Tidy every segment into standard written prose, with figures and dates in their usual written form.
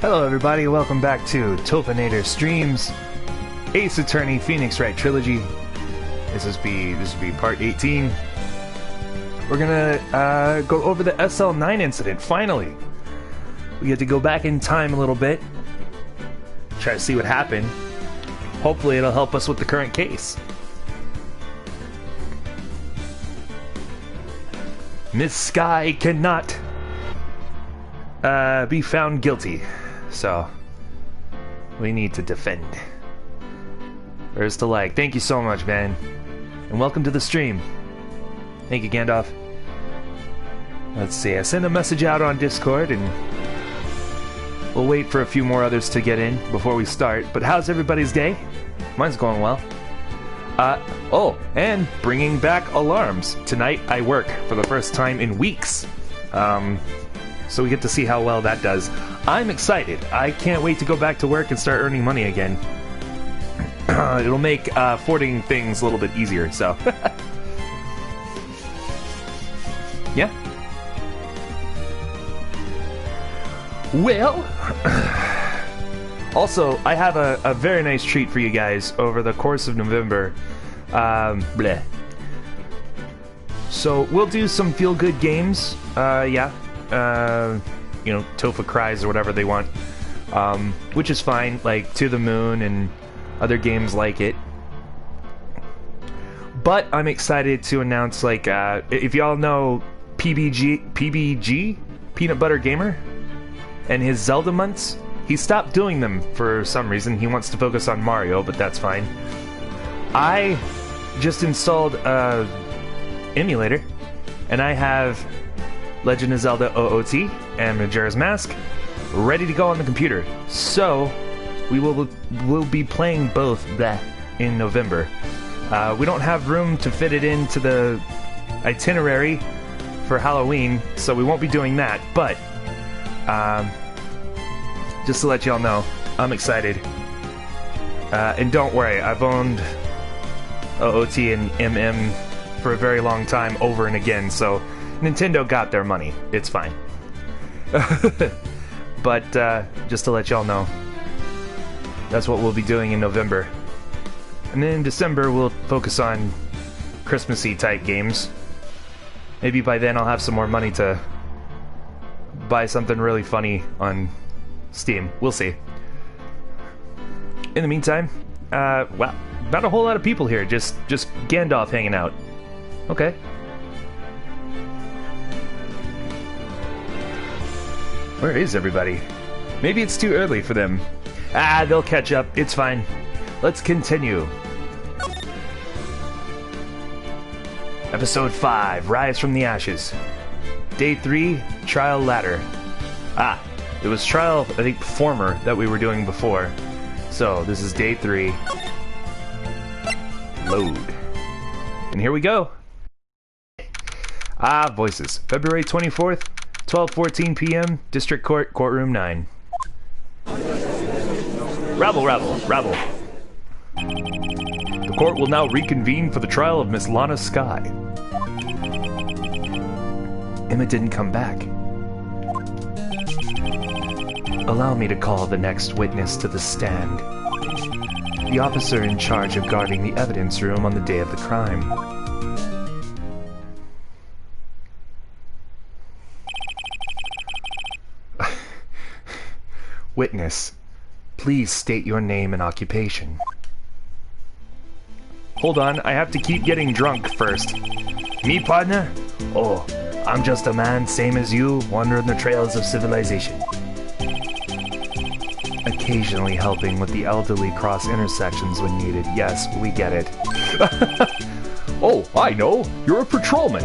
Hello everybody, welcome back to Tophinator Streams, Ace Attorney Phoenix Wright Trilogy. This will be part 18. We're gonna go over the SL-9 incident, finally. We get to go back in time a little bit, try to see what happened. Hopefully it'll help us with the current case. Miss Sky cannot be found guilty, so we need to defend. Where's the lag? Thank you so much, man, and welcome to the stream. Thank you, Gandalf. Let's see, I sent a message out on Discord, and we'll wait for a few more others to get in before we start. But how's everybody's day? Mine's going well. Oh, and bringing back alarms. Tonight I work for the first time in weeks. So we get to see how well that does. I'm excited. I can't wait to go back to work and start earning money again. It'll make forwarding things a little bit easier, so. Yeah. Well, also, I have a very nice treat for you guys over the course of November. Bleh. So, we'll do some feel-good games, yeah. You know, Topha cries or whatever they want, which is fine, like To the Moon and other games like it. But I'm excited to announce, like, if y'all know PBG, Peanut Butter Gamer, and his Zelda months, he stopped doing them for some reason. He wants to focus on Mario, but that's fine. I just installed a emulator, and I have Legend of Zelda OOT and Majora's Mask ready to go on the computer. So we'll be playing both in November. We don't have room to fit it into the itinerary for Halloween, so we won't be doing that, but just to let y'all know, I'm excited. And don't worry, I've owned OOT and MM for a very long time, over and again, so Nintendo got their money. It's fine. But just to let y'all know, that's what we'll be doing in November. And then in December, we'll focus on Christmassy type games. Maybe by then I'll have some more money to buy something really funny on Steam. We'll see. In the meantime, wow, not a whole lot of people here. Just Gandalf hanging out. Okay. Where is everybody? Maybe it's too early for them. Ah, they'll catch up. It's fine. Let's continue. Episode 5, Rise from the Ashes. Day 3, Trial Ladder. Ah, it was Trial, I think, Performer that we were doing before. So, this is Day 3. Load. And here we go. Ah, voices. February 24th. 12:14 p.m. District Court, Courtroom 9. Rabble, rabble, rabble. The court will now reconvene for the trial of Miss Lana Sky. Emma didn't come back. Allow me to call the next witness to the stand. The officer in charge of guarding the evidence room on the day of the crime. Witness, please state your name and occupation. Hold on, I have to keep getting drunk first. Me, partner? Oh, I'm just a man, same as you, wandering the trails of civilization. Occasionally helping with the elderly cross intersections when needed. Yes, we get it. Oh, I know. You're a patrolman.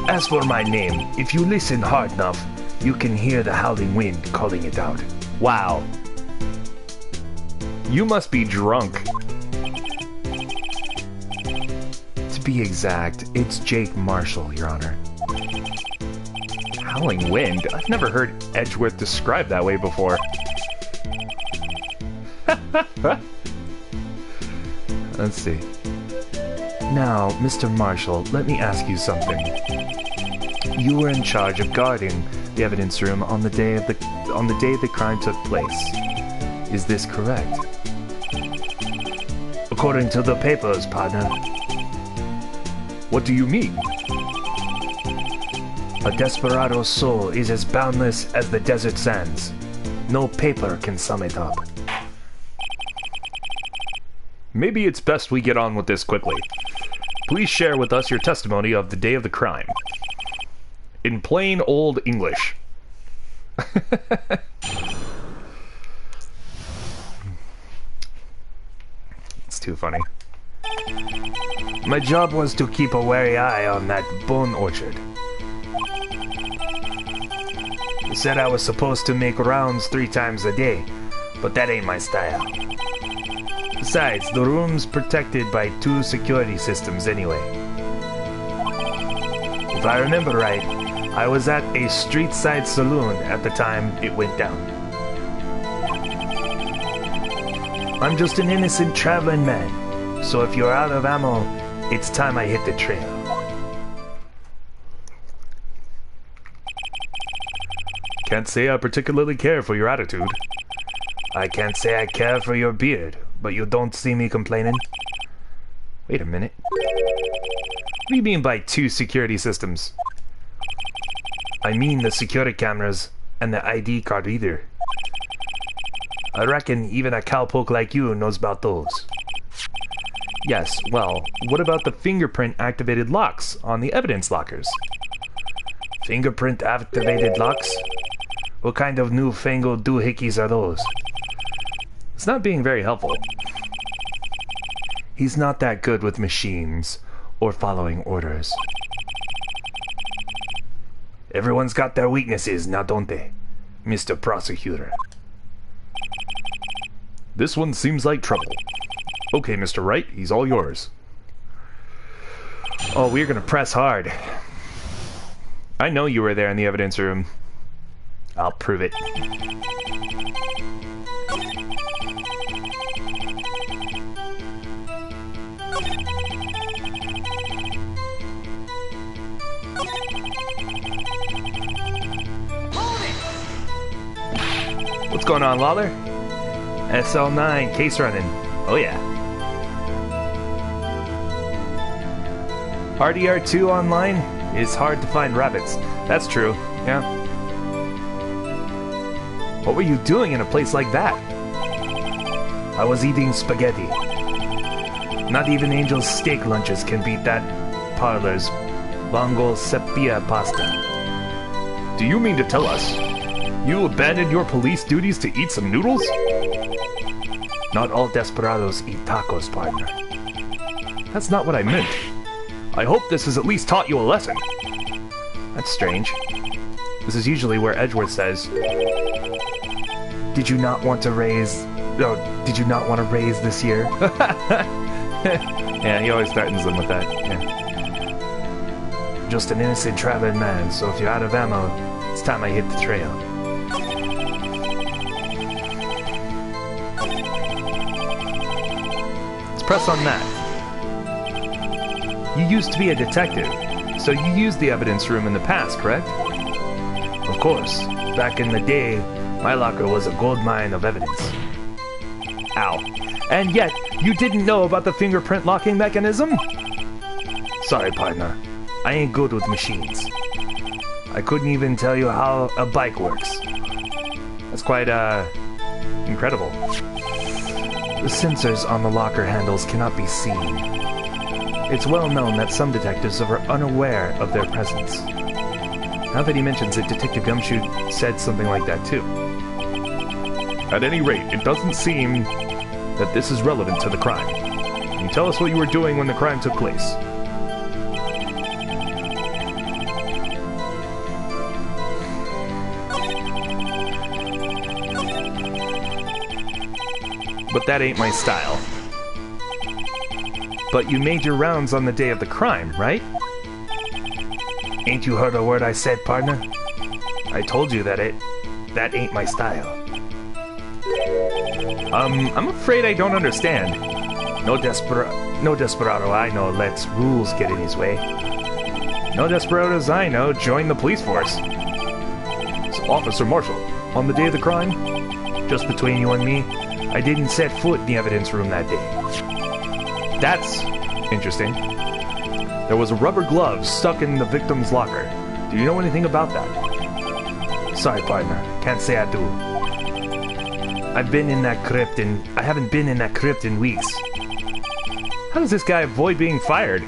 As for my name, if you listen hard enough, you can hear the howling wind calling it out. Wow. You must be drunk. To be exact, it's Jake Marshall, Your Honor. Howling wind? I've never heard Edgeworth described that way before. Let's see. Now, Mr. Marshall, let me ask you something. You were in charge of guarding the evidence room on the day the crime took place. Is this correct? According to the papers, partner. What do you mean? A desperado's soul is as boundless as the desert sands. No paper can sum it up. Maybe it's best we get on with this quickly. Please share with us your testimony of the day of the crime. In plain old English. It's too funny. My job was to keep a wary eye on that bone orchard. They said I was supposed to make rounds 3 times a day, but that ain't my style. Besides, the room's protected by 2 security systems anyway. If I remember right, I was at a street-side saloon at the time it went down. I'm just an innocent traveling man, so if you're out of ammo, it's time I hit the trail. Can't say I particularly care for your attitude. I can't say I care for your beard, but you don't see me complaining. Wait a minute. What do you mean by 2 security systems? I mean the security cameras and the ID card reader. I reckon even a cowpoke like you knows about those. Yes, well, what about the fingerprint-activated locks on the evidence lockers? Fingerprint-activated locks? What kind of newfangled doohickeys are those? It's not being very helpful. He's not that good with machines or following orders. Everyone's got their weaknesses, now don't they, Mr. Prosecutor? This one seems like trouble. Okay, Mr. Wright, he's all yours. Oh, we're gonna press hard. I know you were there in the evidence room. I'll prove it. What's going on, Lawler? SL-9, case running. Oh yeah. RDR2 online is hard to find rabbits. That's true, yeah. What were you doing in a place like that? I was eating spaghetti. Not even Angel's steak lunches can beat that parlor's Bongo Sepia pasta. Do you mean to tell us you abandoned your police duties to eat some noodles? Not all desperados eat tacos, partner. That's not what I meant. I hope this has at least taught you a lesson. That's strange. This is usually where Edgeworth says, Did you not want to raise... Oh, did you not want to raise this year? Yeah, he always threatens them with that. Yeah. Just an innocent traveling man, so if you're out of ammo, it's time I hit the trail. Let's press on that. You used to be a detective, so you used the evidence room in the past, correct? Of course. Back in the day, my locker was a gold mine of evidence. Ow. And yet, you didn't know about the fingerprint locking mechanism? Sorry, partner. I ain't good with machines. I couldn't even tell you how a bike works. That's quite, incredible. The sensors on the locker handles cannot be seen. It's well known that some detectives are unaware of their presence. Now that he mentions it, Detective Gumshoe said something like that too. At any rate, it doesn't seem that this is relevant to the crime. Can you tell us what you were doing when the crime took place? But that ain't my style. But you made your rounds on the day of the crime, right? Ain't you heard a word I said, partner? I told you that ain't my style. I'm afraid I don't understand. No desperado I know lets rules get in his way. No desperados I know join the police force. So, Officer Marshall, on the day of the crime, just between you and me, I didn't set foot in the evidence room that day. That's interesting. There was a rubber glove stuck in the victim's locker. Do you know anything about that? Sorry, partner. Can't say I do. I've been in that crypt and I haven't been in that crypt in weeks. How does this guy avoid being fired?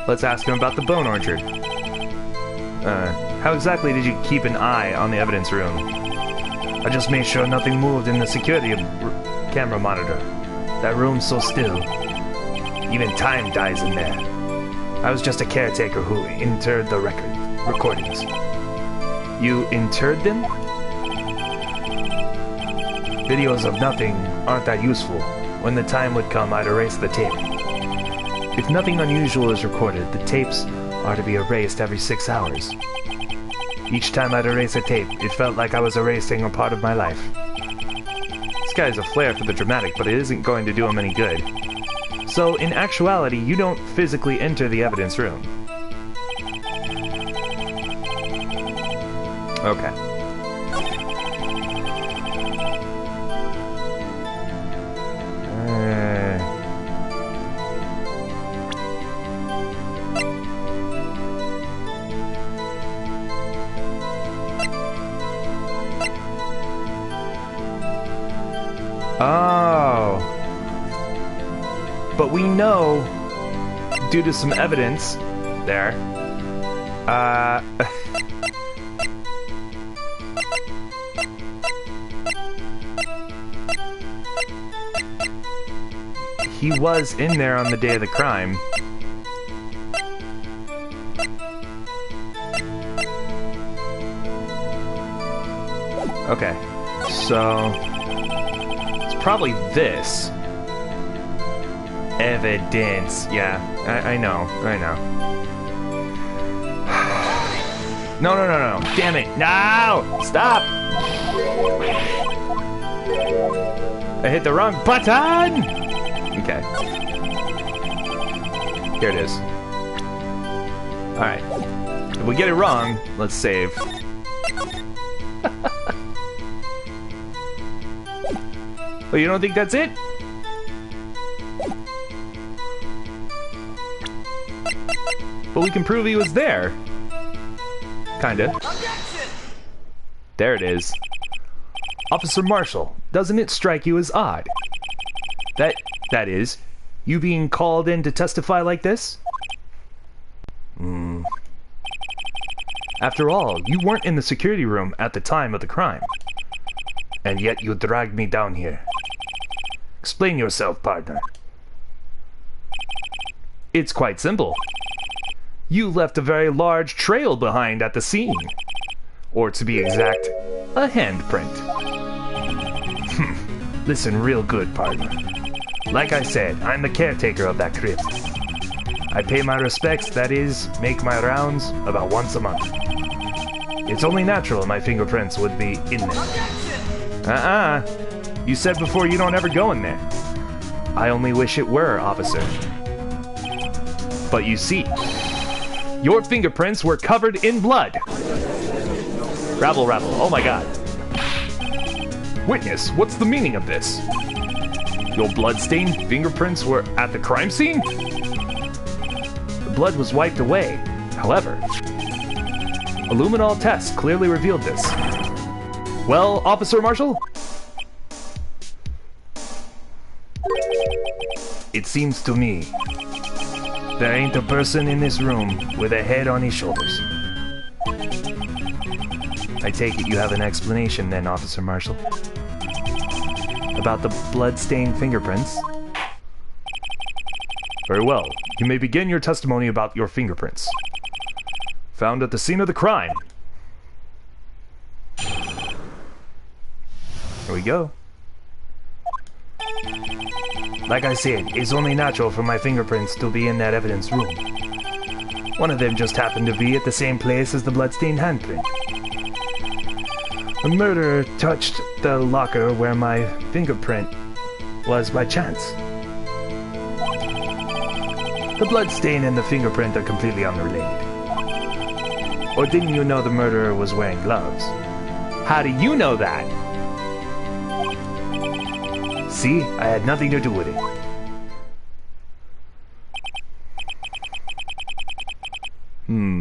Let's ask him about the bone orchard. How exactly did you keep an eye on the evidence room? I just made sure nothing moved in the security camera monitor. That room's so still. Even time dies in there. I was just a caretaker who interred the recordings. You interred them? Videos of nothing aren't that useful. When the time would come, I'd erase the tape. If nothing unusual is recorded, the tapes are to be erased every 6 hours. Each time I'd erase a tape, it felt like I was erasing a part of my life. This guy has a flair for the dramatic, but it isn't going to do him any good. So, in actuality, you don't physically enter the evidence room. Okay. Oh. But we know, due to some evidence, there, he was in there on the day of the crime. Okay, so it's probably this. Evidence. Yeah, I know. No. Damn it. No! Stop! I hit the wrong button! Okay. Here it is. Alright. If we get it wrong, let's save. Oh, you don't think that's it? But we can prove he was there. Kinda. There it is. Officer Marshall, doesn't it strike you as odd? That is, you being called in to testify like this? After all, you weren't in the security room at the time of the crime. And yet you dragged me down here. Explain yourself, partner. It's quite simple. You left a very large trail behind at the scene. Or to be exact, a handprint. Listen real good, partner. Like I said, I'm the caretaker of that crypt. I pay my respects, that is, make my rounds, about once a month. It's only natural my fingerprints would be in there. You said before you don't ever go in there. I only wish it were, officer. But you see, your fingerprints were covered in blood. Rabble, oh my god. Witness, what's the meaning of this? Your blood-stained fingerprints were at the crime scene? The blood was wiped away. However, a luminol test clearly revealed this. Well, Officer Marshall? It seems to me there ain't a person in this room with a head on his shoulders. I take it you have an explanation then, Officer Marshall. About the blood-stained fingerprints? Very well. You may begin your testimony about your fingerprints. Found at the scene of the crime. Here we go. Like I said, it's only natural for my fingerprints to be in that evidence room. One of them just happened to be at the same place as the bloodstained handprint. The murderer touched the locker where my fingerprint was by chance. The blood stain and the fingerprint are completely unrelated. Or didn't you know the murderer was wearing gloves? How do you know that? See, I had nothing to do with it.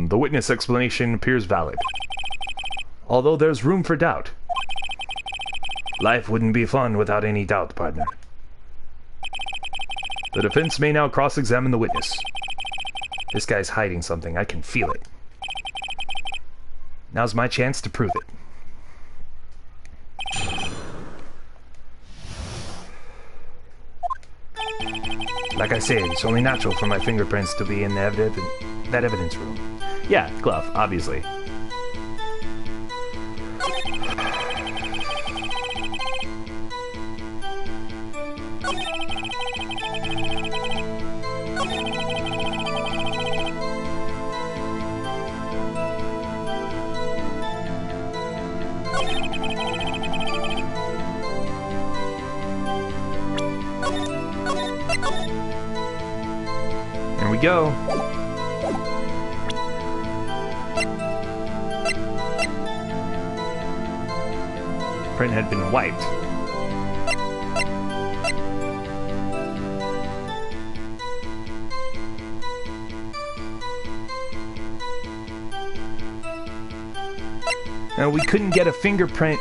The witness explanation appears valid. Although there's room for doubt. Life wouldn't be fun without any doubt, partner. The defense may now cross-examine the witness. This guy's hiding something, I can feel it. Now's my chance to prove it. Like I said, it's only natural for my fingerprints to be in that evidence room. Yeah, glove, obviously. Here we go. Print had been wiped. Now we couldn't get a fingerprint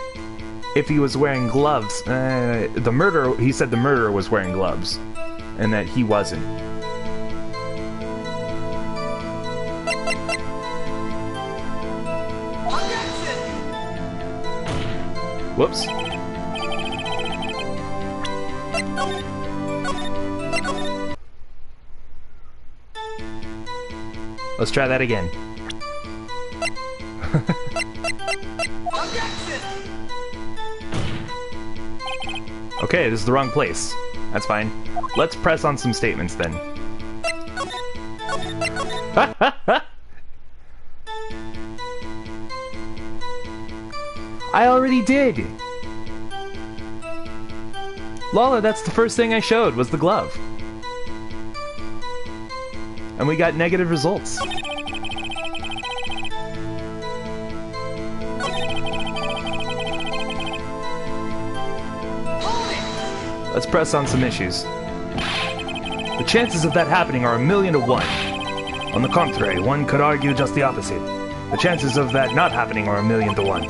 if he was wearing gloves. The murderer, he said the murderer was wearing gloves, and that he wasn't. Whoops. Let's try that again. Okay, this is the wrong place. That's fine. Let's press on some statements then. I already did! Lala, that's the first thing I showed, was the glove. And we got negative results. Let's press on some issues. The chances of that happening are 1,000,000 to 1. On the contrary, one could argue just the opposite. The chances of that not happening are 1,000,000 to 1.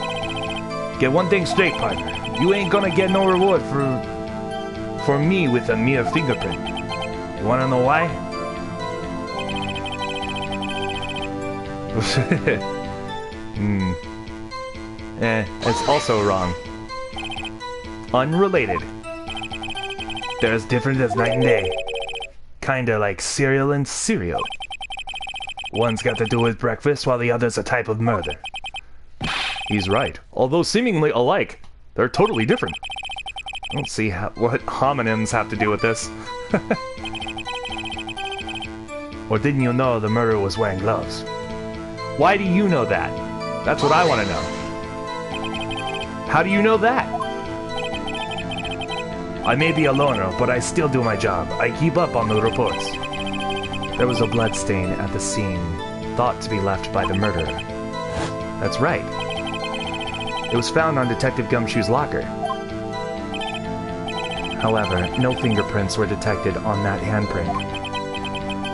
Get one thing straight, partner. You ain't gonna get no reward for me with a mere fingerprint. You wanna know why? It's also wrong. Unrelated. They're as different as night and day. Kinda like cereal and cereal. One's got to do with breakfast, while the other's a type of murder. He's right. Although seemingly alike, they're totally different. I don't see what homonyms have to do with this. Or didn't you know the murderer was wearing gloves? Why do you know that? That's what I want to know. How do you know that? I may be a loner, but I still do my job. I keep up on the reports. There was a blood stain at the scene, thought to be left by the murderer. That's right. It was found on Detective Gumshoe's locker. However, no fingerprints were detected on that handprint.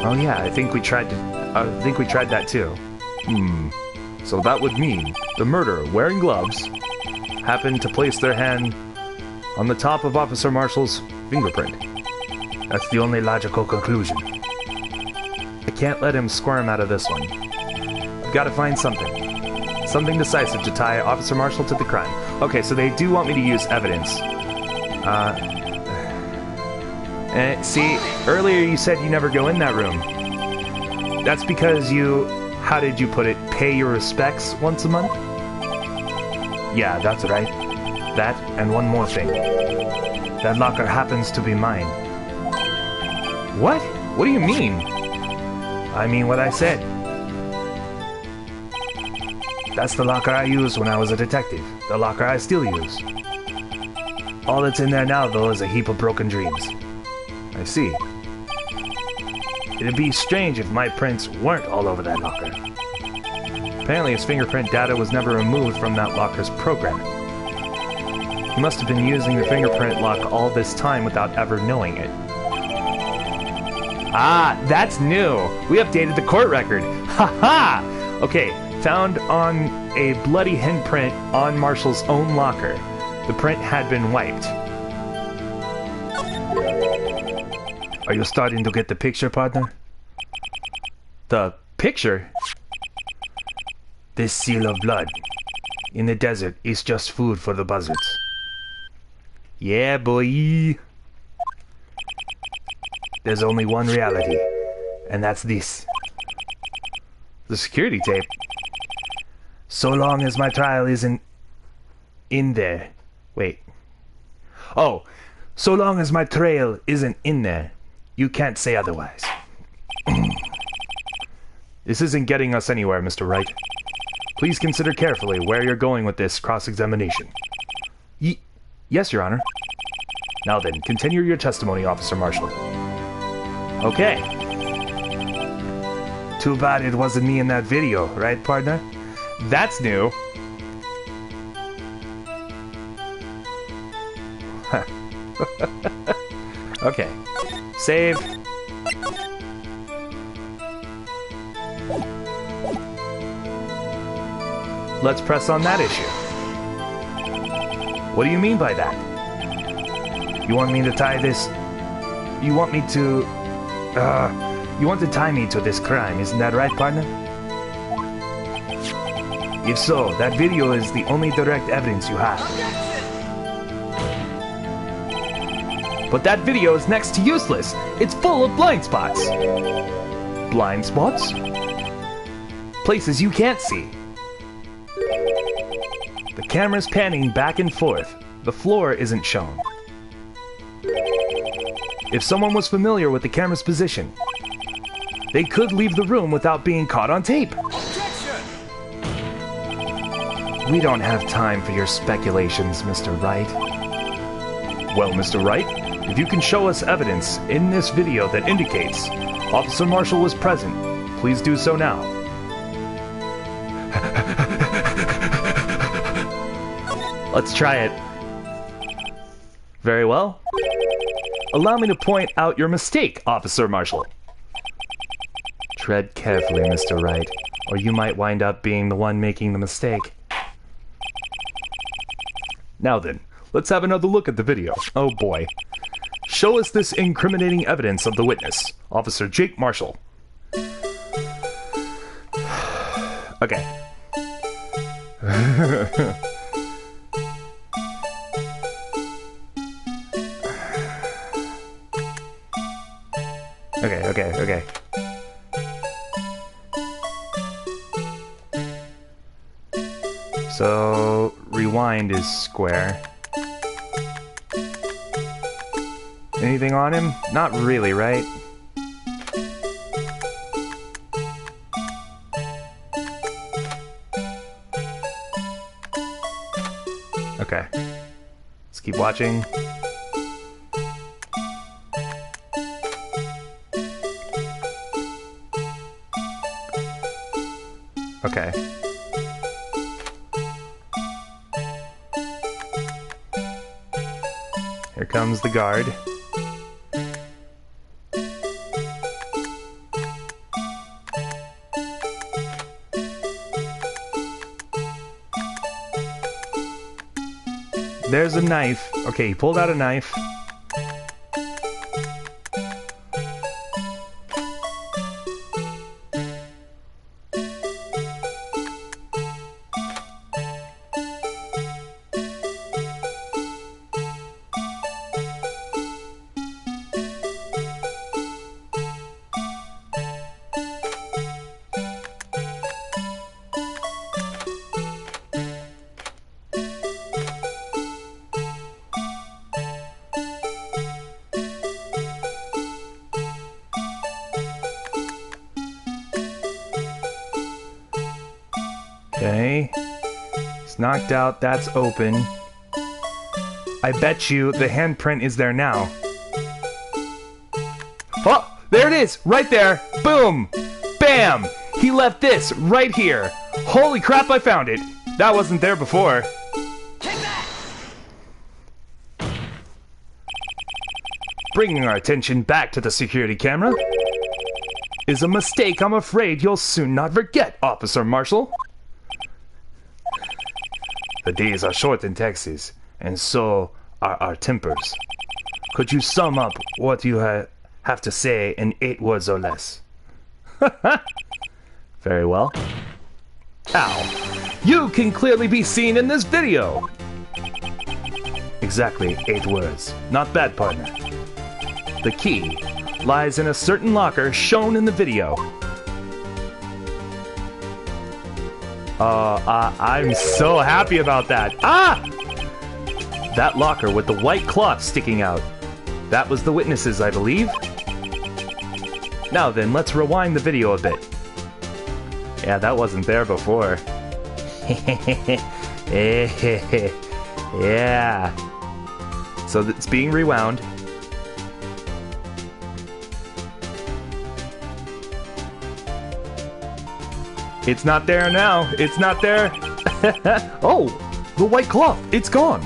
Oh yeah, I think we tried that too. So that would mean the murderer, wearing gloves, happened to place their hand on the top of Officer Marshall's fingerprint. That's the only logical conclusion. I can't let him squirm out of this one. I've got to find something. Something decisive to tie Officer Marshall to the crime. Okay, so they do want me to use evidence. See, earlier you said you never go in that room. That's because you, how did you put it, pay your respects once a month? Yeah, that's right. That, and one more thing. That locker happens to be mine. What? What do you mean? I mean what I said. That's the locker I used when I was a detective. The locker I still use. All that's in there now, though, is a heap of broken dreams. I see. It'd be strange if my prints weren't all over that locker. Apparently his fingerprint data was never removed from that locker's program. He must have been using the fingerprint lock all this time without ever knowing it. Ah, that's new! We updated the court record! Ha-ha! Okay, found on a bloody handprint on Marshall's own locker. The print had been wiped. Are you starting to get the picture, partner? The picture? This seal of blood in the desert is just food for the buzzards. Yeah, boy. There's only one reality, and that's this. The security tape. So long as my trial isn't in there. Wait. Oh, so long as my trail isn't in there, you can't say otherwise. This isn't getting us anywhere, Mr. Wright. Please consider carefully where you're going with this cross-examination. Yes, Your Honor. Now then, continue your testimony, Officer Marshall. Okay. Too bad it wasn't me in that video, right, partner? That's new. Okay. Save. Let's press on that issue. What do you mean by that? You want me to tie this... You want me to... You want to tie me to this crime, isn't that right, partner? If so, that video is the only direct evidence you have. But that video is next to useless. It's full of blind spots. Blind spots? Places you can't see. The camera's panning back and forth. The floor isn't shown. If someone was familiar with the camera's position, they could leave the room without being caught on tape. Objection! We don't have time for your speculations, Mr. Wright. Well, Mr. Wright, if you can show us evidence in this video that indicates Officer Marshall was present, please do so now. Let's try it. Very well. Allow me to point out your mistake, Officer Marshall. Tread carefully, Mr. Wright, or you might wind up being the one making the mistake. Now then, let's have another look at the video. Oh boy. Show us this incriminating evidence of the witness, Officer Jake Marshall. Okay. Okay. So, rewind is square. Anything on him? Not really, right? Okay. Let's keep watching. Okay. Here comes the guard. There's a knife. Okay, he pulled out a knife. knocked out. That's open. I bet you the handprint is there now. Oh, there it is, right there. Boom, bam. He left this right here. Holy crap, I found it. That wasn't there before. Bringing our attention back to the security camera is a mistake I'm afraid you'll soon not forget, Officer Marshall. The days are short in Texas, and so are our tempers. Could you sum up what you have to say in 8 words or less? Very well. Ow. You can clearly be seen in this video. Exactly 8 words. Not bad, partner. The key lies in a certain locker shown in the video. I'm so happy about that. Ah! That locker with the white cloth sticking out. That was the witnesses, I believe. Now then, let's rewind the video a bit. Yeah, that wasn't there before. Yeah. So it's being rewound. It's not there now. It's not there. Oh, the white cloth. It's gone.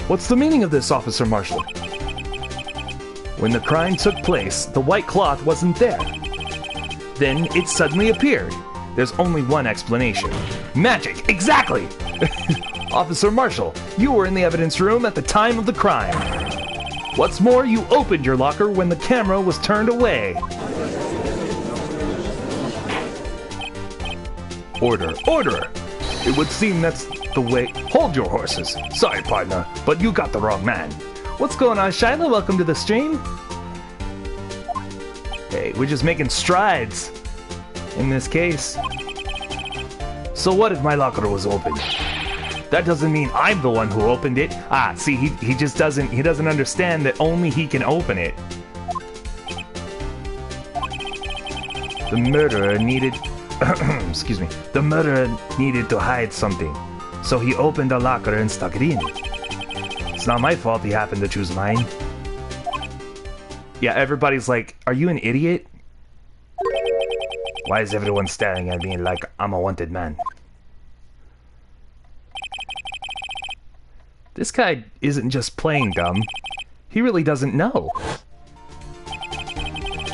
What's the meaning of this, Officer Marshall? When the crime took place, the white cloth wasn't there. Then it suddenly appeared. There's only one explanation. Magic! Exactly! Officer Marshall, you were in the evidence room at the time of the crime. What's more, you opened your locker when the camera was turned away. Order, order! It would seem that's the way... Hold your horses. Sorry, partner, but you got the wrong man. What's going on, Shyla? Welcome to the stream. Hey, we're just making strides in this case. So what if my locker was open? That doesn't mean I'm the one who opened it. Ah, see, he just doesn't understand that only he can open it. The murderer needed... excuse me. The murderer needed to hide something. So he opened a locker and stuck it in. It's not my fault he happened to choose mine. Yeah, everybody's like, are you an idiot? Why is everyone staring at me like I'm a wanted man? This guy isn't just playing dumb. He really doesn't know.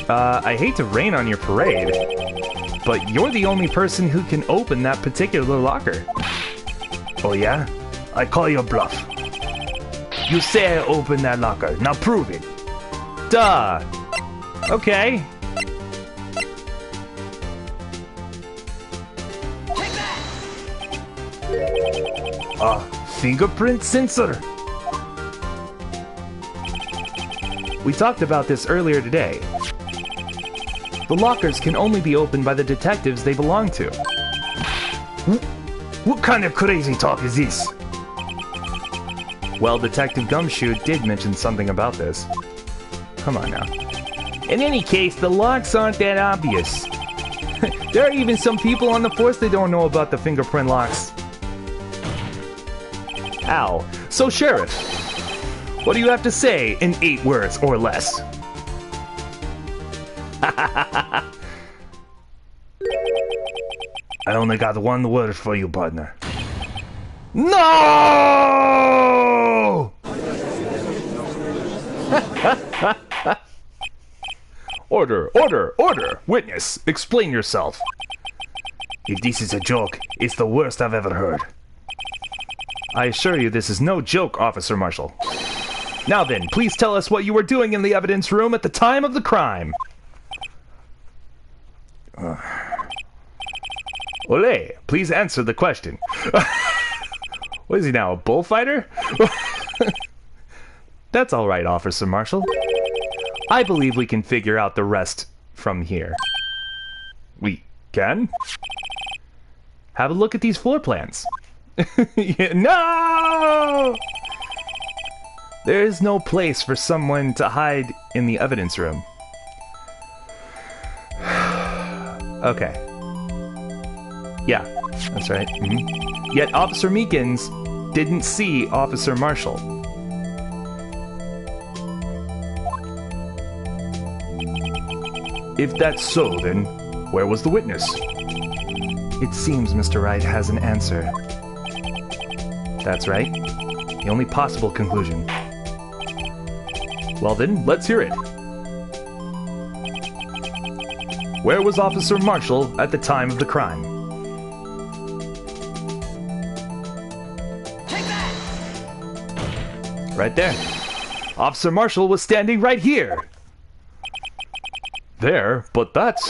I hate to rain on your parade, but you're the only person who can open that particular locker. Oh yeah? I call your bluff. You say I opened that locker. Now prove it. Duh. Okay. Fingerprint sensor. We talked about this earlier today. The lockers can only be opened by the detectives they belong to. What kind of crazy talk is this? Well, Detective Gumshoe did mention something about this. Come on now. In any case, the locks aren't that obvious. There are even some people on the force that don't know about the fingerprint locks. Ow. So, Sheriff, what do you have to say in 8 words or less? I only got one word for you, partner. No! Order, order, order! Witness, explain yourself. If this is a joke, it's the worst I've ever heard. I assure you this is no joke, Officer Marshall. Now then, please tell us what you were doing in the evidence room at the time of the crime. Ole, please answer the question. What is he now, a bullfighter? That's all right, Officer Marshall. I believe we can figure out the rest from here. We can? Have a look at these floor plans. Yeah, no! There is no place for someone to hide in the evidence room. Okay. Yeah, that's right. Mm-hmm. Yet Officer Meekins didn't see Officer Marshall. If that's so, then where was the witness? It seems Mr. Wright has an answer. That's right. The only possible conclusion. Well then, let's hear it. Where was Officer Marshall at the time of the crime? Take that! Right there. Officer Marshall was standing right here. There, but that's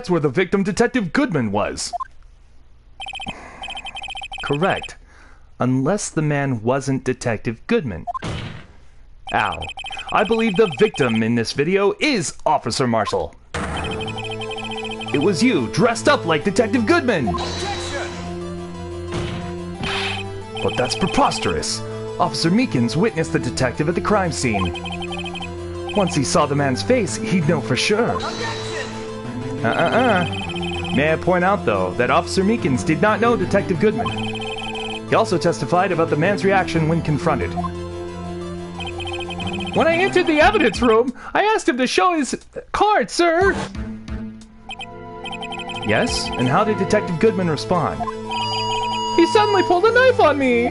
where the victim, Detective Goodman, was. Correct. Unless the man wasn't Detective Goodman. Ow. I believe the victim in this video is Officer Marshall. It was you, dressed up like Detective Goodman! Objection! But that's preposterous. Officer Meekins witnessed the detective at the crime scene. Once he saw the man's face, he'd know for sure. Objection! May I point out, though, that Officer Meekins did not know Detective Goodman. He also testified about the man's reaction when confronted. When I entered the evidence room, I asked him to show his card, sir! Yes? And how did Detective Goodman respond? He suddenly pulled a knife on me!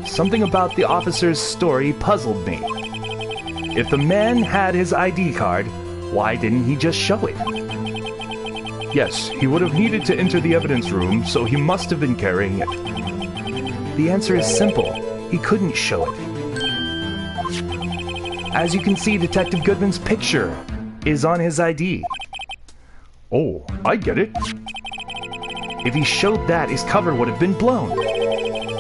Something about the officer's story puzzled me. If the man had his ID card, why didn't he just show it? Yes, he would have needed to enter the evidence room, so he must have been carrying it. The answer is simple. He couldn't show it. As you can see, Detective Goodman's picture is on his ID. Oh, I get it. If he showed that, his cover would have been blown.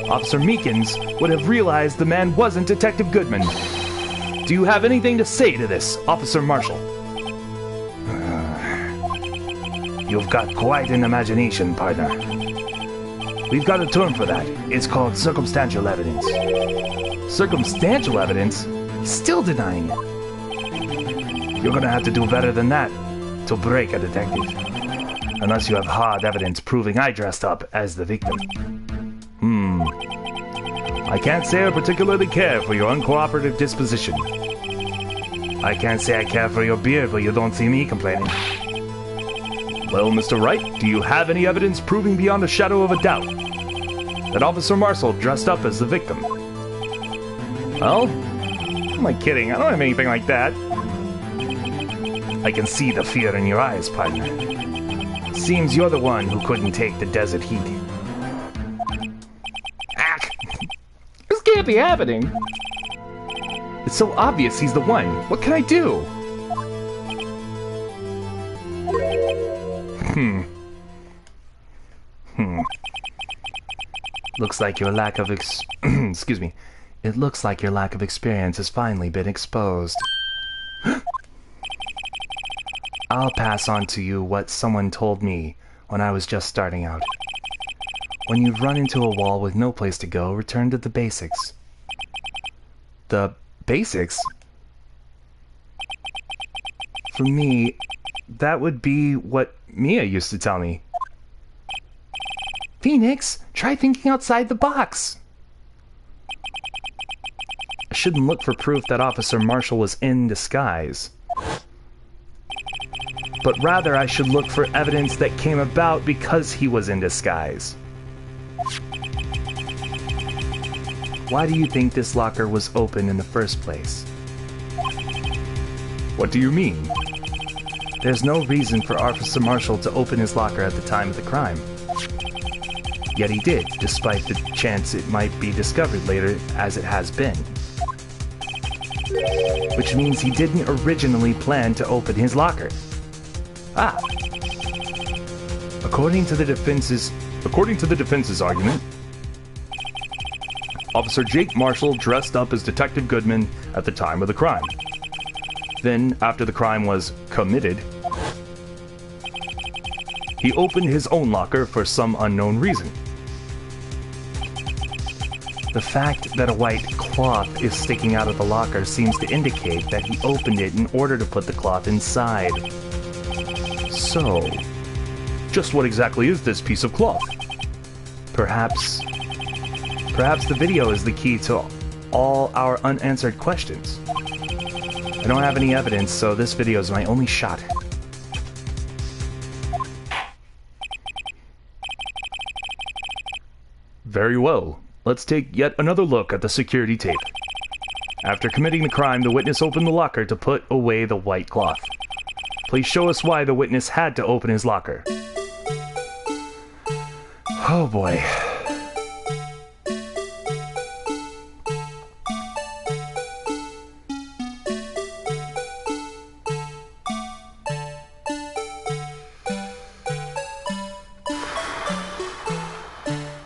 Officer Meekins would have realized the man wasn't Detective Goodman. Do you have anything to say to this, Officer Marshall? You've got quite an imagination, partner. We've got a term for that. It's called circumstantial evidence. Circumstantial evidence? Still denying it. You're gonna have to do better than that to break a detective. Unless you have hard evidence proving I dressed up as the victim. I can't say I particularly care for your uncooperative disposition. I can't say I care for your beard, but you don't see me complaining. Well, Mr. Wright, do you have any evidence proving beyond a shadow of a doubt that Officer Marshall dressed up as the victim? Well, who am I kidding? I don't have anything like that. I can see the fear in your eyes, partner. Seems you're the one who couldn't take the desert heat. This can't be happening. It's so obvious he's the one. What can I do? Looks like your lack of excuse me. It looks like your lack of experience has finally been exposed. I'll pass on to you what someone told me when I was just starting out. When you've run into a wall with no place to go, return to the basics. The basics? For me, that would be what Mia used to tell me. Phoenix, try thinking outside the box. I shouldn't look for proof that Officer Marshall was in disguise. But rather I should look for evidence that came about because he was in disguise. Why do you think this locker was open in the first place? What do you mean? There's no reason for Officer Marshall to open his locker at the time of the crime. Yet he did, despite the chance it might be discovered later, as it has been. Which means he didn't originally plan to open his locker. Ah. According to the defense's argument, Officer Jake Marshall dressed up as Detective Goodman at the time of the crime. Then, after the crime was committed, he opened his own locker for some unknown reason. The fact that a white cloth is sticking out of the locker seems to indicate that he opened it in order to put the cloth inside. So, Just what exactly is this piece of cloth? Perhaps the video is the key to all our unanswered questions. I don't have any evidence, so this video is my only shot. Very well. Let's take yet another look at the security tape. After committing the crime, the witness opened the locker to put away the white cloth. Please show us why the witness had to open his locker. Oh boy.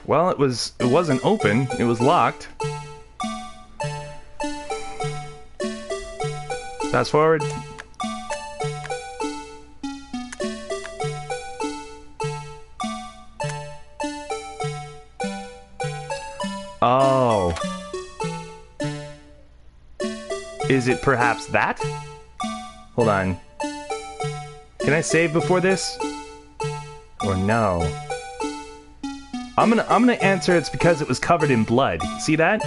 Well, it wasn't open, it was locked. Fast forward. Oh. Is it perhaps that? Hold on. Can I save before this? Or no? I'm gonna answer it's because it was covered in blood. See that?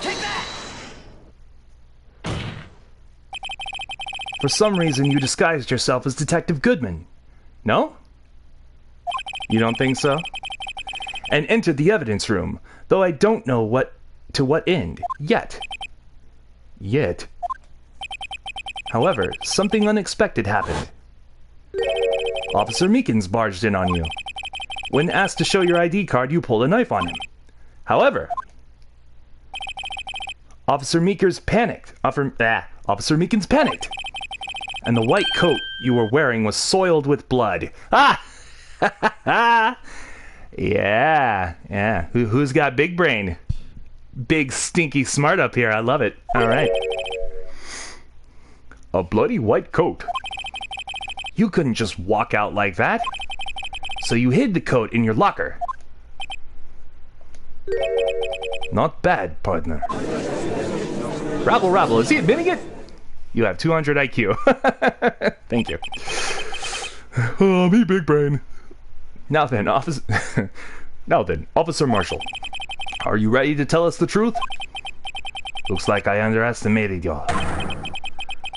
Take that! For some reason, you disguised yourself as Detective Goodman. No? You don't think so? And entered the evidence room, though I don't know to what end, yet. However, something unexpected happened. Officer Meekins barged in on you. When asked to show your ID card, you pulled a knife on him. However, Officer Meekins panicked. Officer Meekins panicked. And the white coat you were wearing was soiled with blood. Ah! Yeah. Who's got big brain? Big stinky smart up here. I love it. All right. A bloody white coat. You couldn't just walk out like that. So you hid the coat in your locker. Not bad, partner. Rabble, is he admitting it? You have 200 IQ. Thank you. Oh, me big brain. Now then, Officer Marshall. Are you ready to tell us the truth? Looks like I underestimated y'all.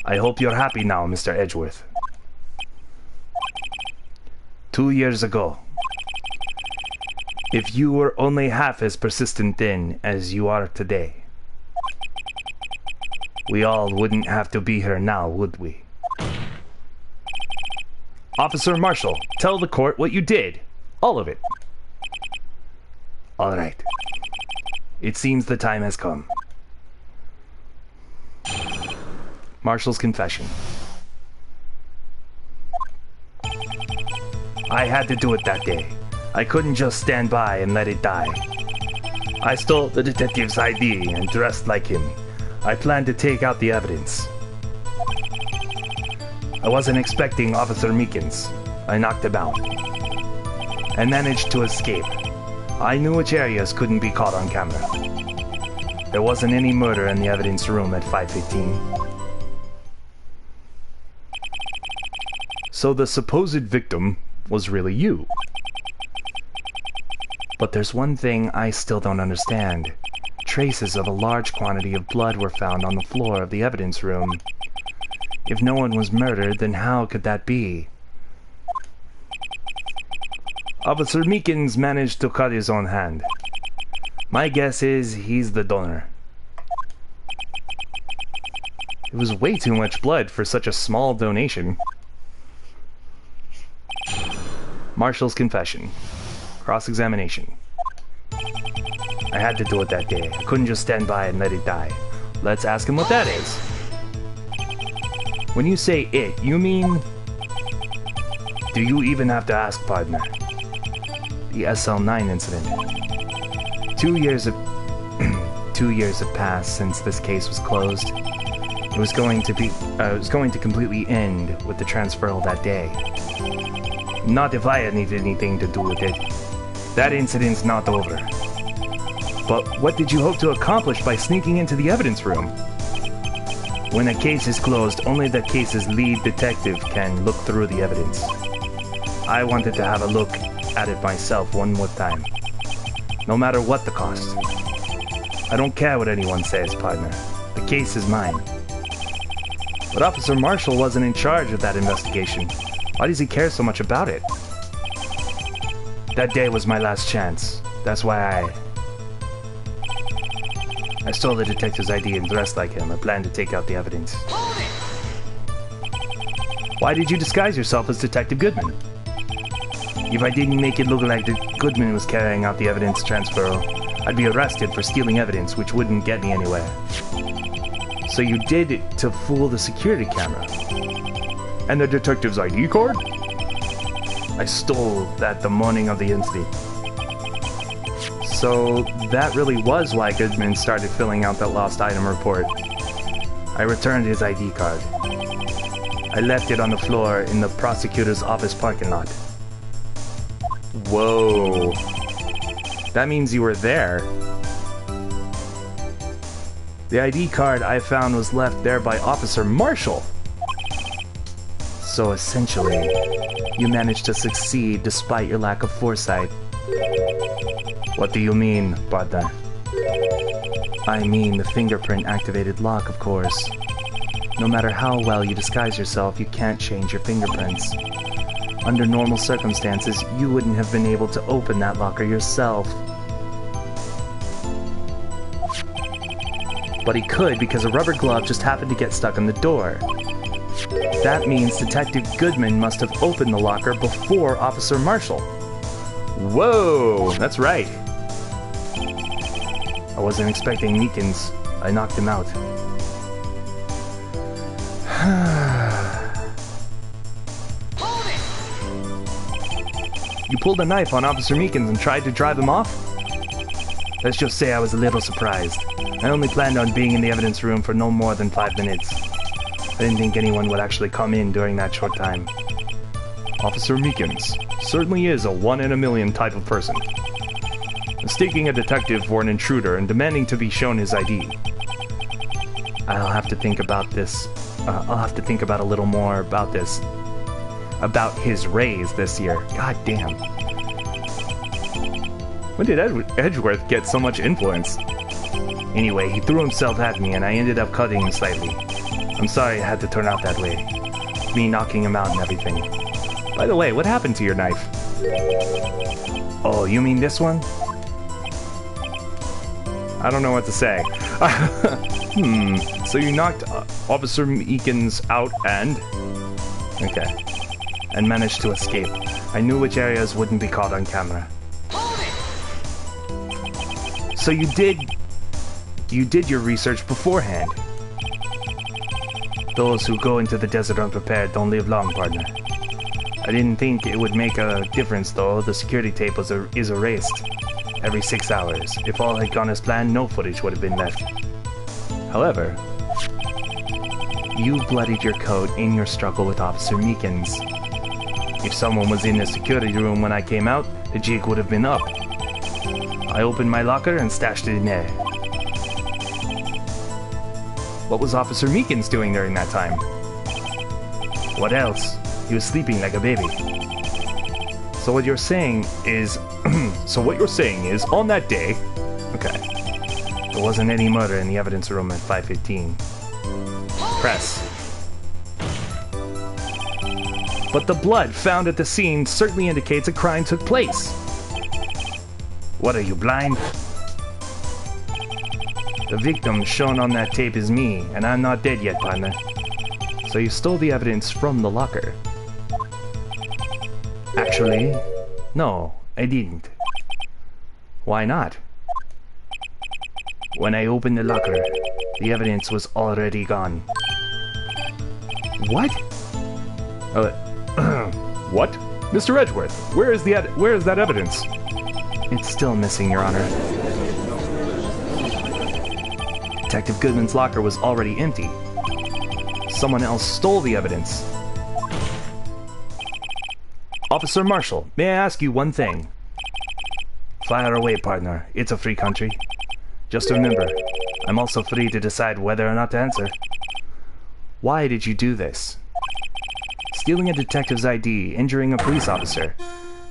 I hope you're happy now, Mr. Edgeworth. 2 years ago, if you were only half as persistent then as you are today, we all wouldn't have to be here now, would we? Officer Marshall, tell the court what you did. All of it. All right. It seems the time has come. Marshall's confession. I had to do it that day. I couldn't just stand by and let it die. I stole the detective's ID and dressed like him. I planned to take out the evidence. I wasn't expecting Officer Meekins. I knocked him out and managed to escape. I knew which areas couldn't be caught on camera. There wasn't any murder in the evidence room at 5:15. So the supposed victim was really you. But there's one thing I still don't understand. Traces of a large quantity of blood were found on the floor of the evidence room. If no one was murdered, then how could that be? Officer Meekins managed to cut his own hand. My guess is he's the donor. It was way too much blood for such a small donation. Marshall's confession. Cross-examination. I had to do it that day. I couldn't just stand by and let it die. Let's ask him what that is. When you say it, you mean... Do you even have to ask, partner? The SL-9 incident. 2 years have... 2 years have passed since this case was closed. It was going to completely end with the transferal that day. Not if I had anything to do with it. That incident's not over. But what did you hope to accomplish by sneaking into the evidence room? When a case is closed, only the case's lead detective can look through the evidence. I wanted to have a look at it myself one more time. No matter what the cost. I don't care what anyone says, partner. The case is mine. But Officer Marshall wasn't in charge of that investigation. Why does he care so much about it? That day was my last chance. That's why I stole the detective's ID and dressed like him. I planned to take out the evidence. Why did you disguise yourself as Detective Goodman? If I didn't make it look like Goodman was carrying out the evidence transfer, I'd be arrested for stealing evidence, which wouldn't get me anywhere. So you did it to fool the security camera. And the detective's ID card? I stole that the morning of the incident. So that really was why Goodman started filling out that lost item report. I returned his ID card. I left it on the floor in the prosecutor's office parking lot. Whoa. That means you were there. The ID card I found was left there by Officer Marshall. So essentially, you managed to succeed despite your lack of foresight. What do you mean, partner? I mean the fingerprint-activated lock, of course. No matter how well you disguise yourself, you can't change your fingerprints. Under normal circumstances, you wouldn't have been able to open that locker yourself. But he could because a rubber glove just happened to get stuck in the door. That means Detective Goodman must have opened the locker before Officer Marshall. Whoa, that's right. I wasn't expecting Meekins. I knocked him out. You pulled a knife on Officer Meekins and tried to drive him off? Let's just say I was a little surprised. I only planned on being in the evidence room for no more than 5 minutes. I didn't think anyone would actually come in during that short time. Officer Meekins certainly is a 1 in a million type of person. Mistaking a detective for an intruder and demanding to be shown his ID. I'll have to think about this. I'll have to think about a little more about this. About his raise this year. God damn. When did Edgeworth get so much influence? Anyway, he threw himself at me and I ended up cutting him slightly. I'm sorry it had to turn out that way. Me knocking him out and everything. By the way, what happened to your knife? Oh, you mean this one? I don't know what to say. So you knocked Officer Meekins out and... Okay. And managed to escape. I knew which areas wouldn't be caught on camera. So you did your research beforehand. Those who go into the desert unprepared don't live long, partner. I didn't think it would make a difference, though. The security tape is erased every 6 hours. If all had gone as planned, no footage would have been left. However, you bloodied your coat in your struggle with Officer Meekins. If someone was in the security room when I came out, the jig would have been up. I opened my locker and stashed it in there. What was Officer Meekins doing during that time? What else? He was sleeping like a baby. So what you're saying is... on that day... Okay. There wasn't any murder in the evidence room at 5:15. Press. But the blood found at the scene certainly indicates a crime took place. What, are you blind? The victim shown on that tape is me, and I'm not dead yet, partner. So you stole the evidence from the locker. Actually, no, I didn't. Why not? When I opened the locker, the evidence was already gone. What? What? Mr. Edgeworth, where is that evidence? It's still missing, Your Honor. Detective Goodman's locker was already empty. Someone else stole the evidence. Officer Marshall, may I ask you one thing? Fire away, partner. It's a free country. Just remember, I'm also free to decide whether or not to answer. Why did you do this? Stealing a detective's ID, injuring a police officer.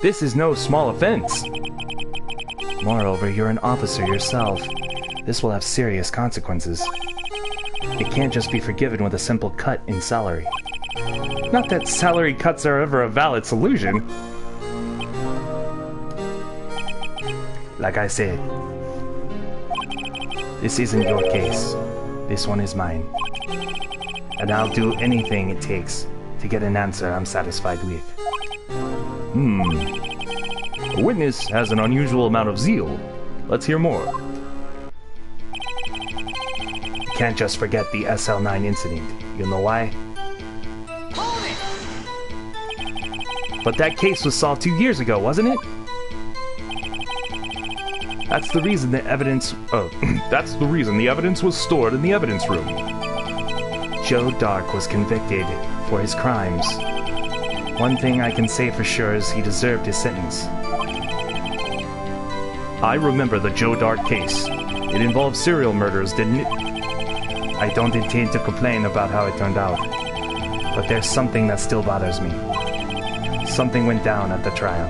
This is no small offense. Moreover, you're an officer yourself. This will have serious consequences. It can't just be forgiven with a simple cut in salary. Not that salary cuts are ever a valid solution. Like I said, this isn't your case. This one is mine. And I'll do anything it takes to get an answer I'm satisfied with. A witness has an unusual amount of zeal. Let's hear more. You can't just forget the SL-9 incident. You know why? But that case was solved 2 years ago, wasn't it? That's the reason the evidence... that's the reason the evidence was stored in the evidence room. Joe Dark was convicted for his crimes. One thing I can say for sure is he deserved his sentence. I remember the Joe Dark case. It involved serial murders, didn't it? I don't intend to complain about how it turned out. But there's something that still bothers me. Something went down at the trial.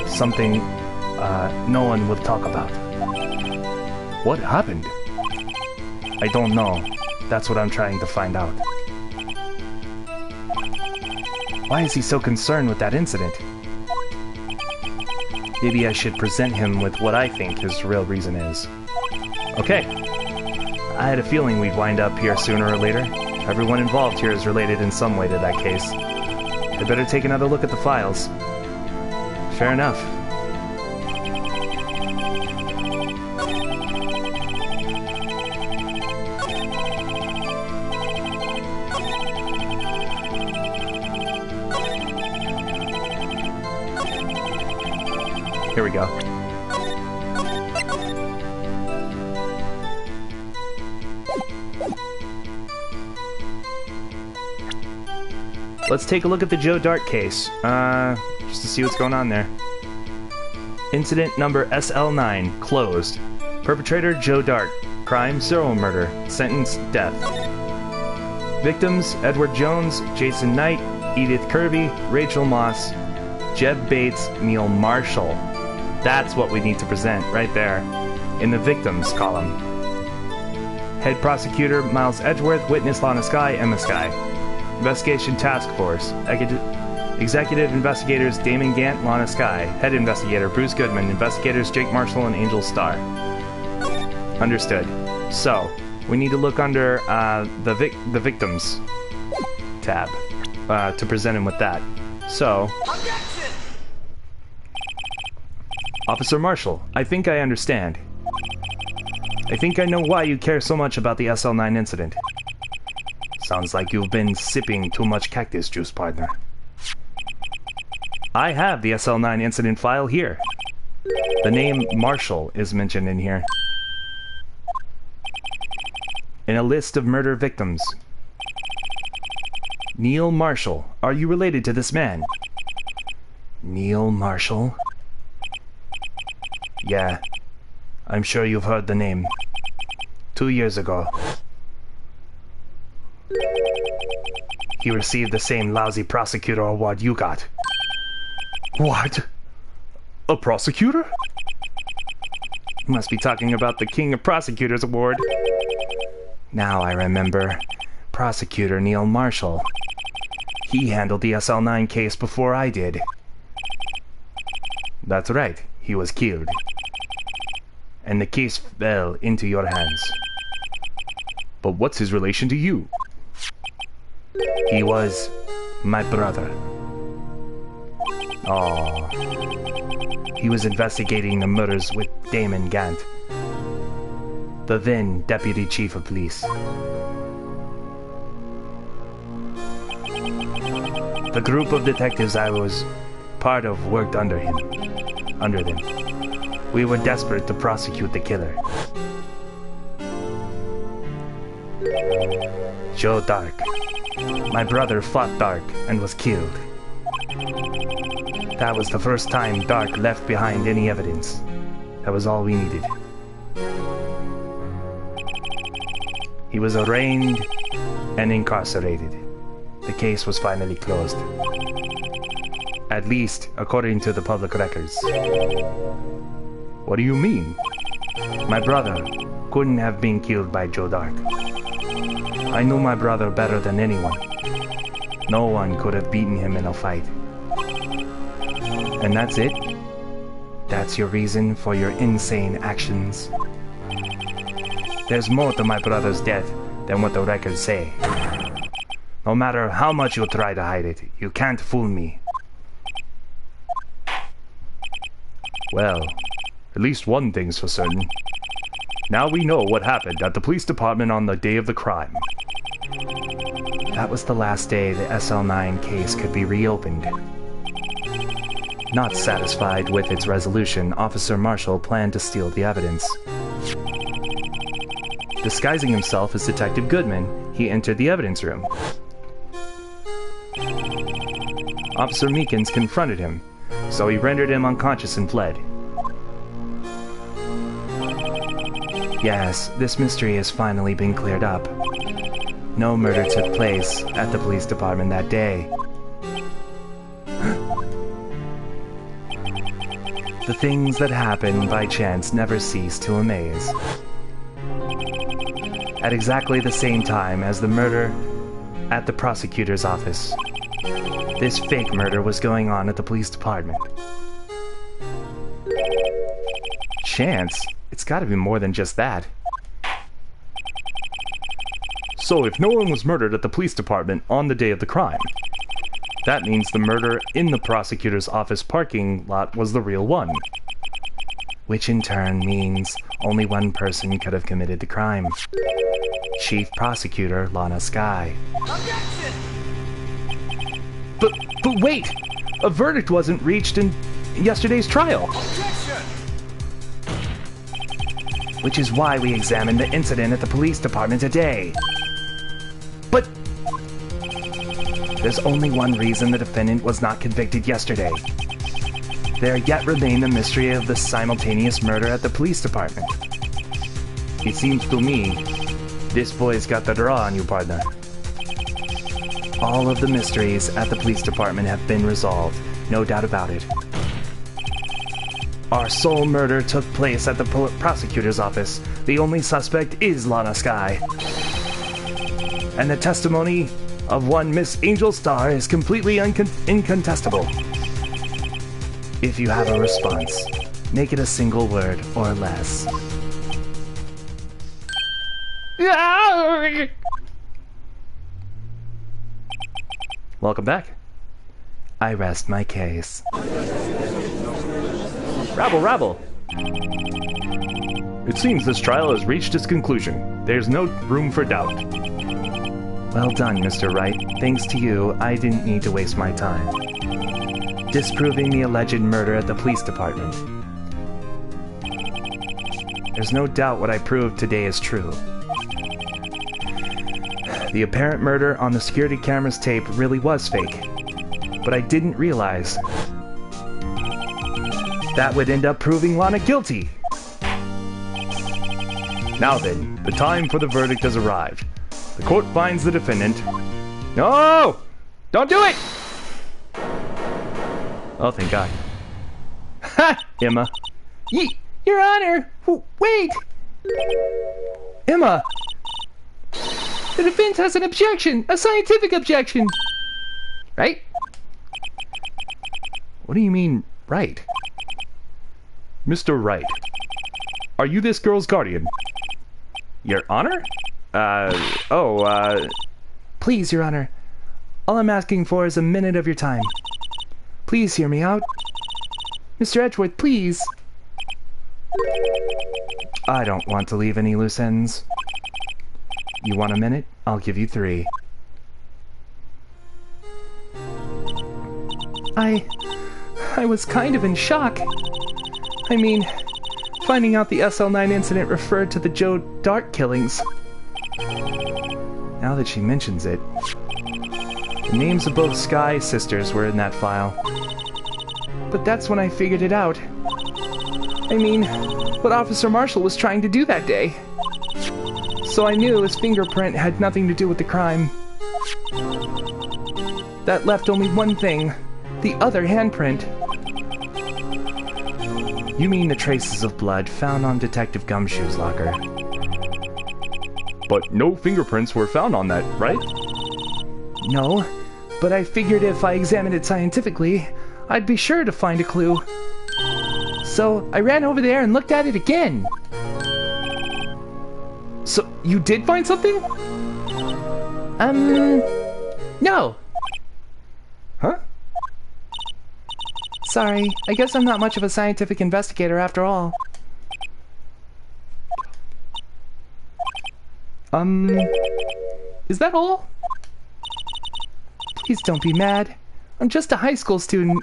Something no one will talk about. What happened? I don't know. That's what I'm trying to find out. Why is he so concerned with that incident? Maybe I should present him with what I think his real reason is. Okay. I had a feeling we'd wind up here sooner or later. Everyone involved here is related in some way to that case. I better take another look at the files. Fair enough. Here we go. Let's take a look at the Joe Dark case, just to see what's going on there. Incident number SL-9, closed. Perpetrator Joe Dark. Crime, serial murder. Sentence, death. Victims, Edward Jones, Jason Knight, Edith Kirby, Rachel Moss, Jeb Bates, Neil Marshall. That's what we need to present, right there, in the victims column. Head prosecutor, Miles Edgeworth. Witness, Lana Skye, Emma Skye. Investigation Task Force. Executive investigators, Damon Gant, Lana Skye. Head investigator, Bruce Goodman. Investigators, Jake Marshall and Angel Starr. Understood. So, we need to look under the victims tab to present him with that. So... Officer Marshall, I think I understand. I think I know why you care so much about the SL-9 incident. Sounds like you've been sipping too much cactus juice, partner. I have the SL-9 incident file here. The name Marshall is mentioned in here. In a list of murder victims. Neil Marshall, are you related to this man? Neil Marshall? Yeah, I'm sure you've heard the name. 2 years ago. He received the same lousy prosecutor award you got. What? A prosecutor? You must be talking about the King of Prosecutors Award. Now I remember. Prosecutor Neil Marshall. He handled the SL-9 case before I did. That's right, he was killed. And the case fell into your hands. But what's his relation to you? He was my brother. Oh. He was investigating the murders with Damon Gant, the then Deputy Chief of Police. The group of detectives I was part of worked under them. We were desperate to prosecute the killer. Joe Dark. My brother fought Dark and was killed. That was the first time Dark left behind any evidence. That was all we needed. He was arraigned and incarcerated. The case was finally closed. At least, according to the public records. What do you mean? My brother couldn't have been killed by Joe Dark. I knew my brother better than anyone. No one could have beaten him in a fight. And that's it? That's your reason for your insane actions? There's more to my brother's death than what the records say. No matter how much you try to hide it, you can't fool me. Well, at least one thing's for certain. Now we know what happened at the police department on the day of the crime. That was the last day the SL-9 case could be reopened. Not satisfied with its resolution, Officer Marshall planned to steal the evidence. Disguising himself as Detective Goodman, he entered the evidence room. Officer Meekins confronted him, so he rendered him unconscious and fled. Yes, this mystery has finally been cleared up. No murder took place at the police department that day. The things that happen by chance never cease to amaze. At exactly the same time as the murder at the prosecutor's office, this fake murder was going on at the police department. Chance? It's gotta be more than just that. So if no one was murdered at the police department on the day of the crime, that means the murder in the prosecutor's office parking lot was the real one. Which in turn means only one person could have committed the crime. Chief Prosecutor Lana Skye. Objection! But wait! A verdict wasn't reached in yesterday's trial. Objection! Which is why we examined the incident at the police department today. But there's only one reason the defendant was not convicted yesterday. There yet remained the mystery of the simultaneous murder at the police department. It seems to me, this boy's got the draw on you, partner. All of the mysteries at the police department have been resolved, no doubt about it. Our sole murder took place at the prosecutor's office. The only suspect is Lana Skye. And the testimony of one Miss Angel Star is completely incontestable. If you have a response, make it a single word or less. Welcome back. I rest my case. Rabble, rabble! It seems this trial has reached its conclusion. There's no room for doubt. Well done, Mr. Wright. Thanks to you, I didn't need to waste my time disproving the alleged murder at the police department. There's no doubt what I proved today is true. The apparent murder on the security camera's tape really was fake, but I didn't realize that would end up proving Lana guilty. Now then, the time for the verdict has arrived. The court finds the defendant... No! Don't do it! Oh, thank God. Ha! Emma. Your Honor! Wait! Emma! The defense has an objection! A scientific objection! Right? What do you mean, right? Mr. Wright, are you this girl's guardian? Your Honor? Please, Your Honor. All I'm asking for is a minute of your time. Please hear me out. Mr. Edgeworth, please. I don't want to leave any loose ends. You want a minute? I'll give you 3. I was kind of in shock. I mean, finding out the SL-9 incident referred to the Joe Dark killings. Now that she mentions it, the names of both Skye sisters were in that file. But that's when I figured it out. I mean, what Officer Marshall was trying to do that day. so I knew his fingerprint had nothing to do with the crime. That left only one thing. The other handprint. You mean the traces of blood found on Detective Gumshoe's locker? But no fingerprints were found on that, right? No, but I figured if I examined it scientifically, I'd be sure to find a clue. So I ran over there and looked at it again. So you did find something? No. Huh? Sorry, I guess I'm not much of a scientific investigator after all. Is that all? Please don't be mad. I'm just a high school student.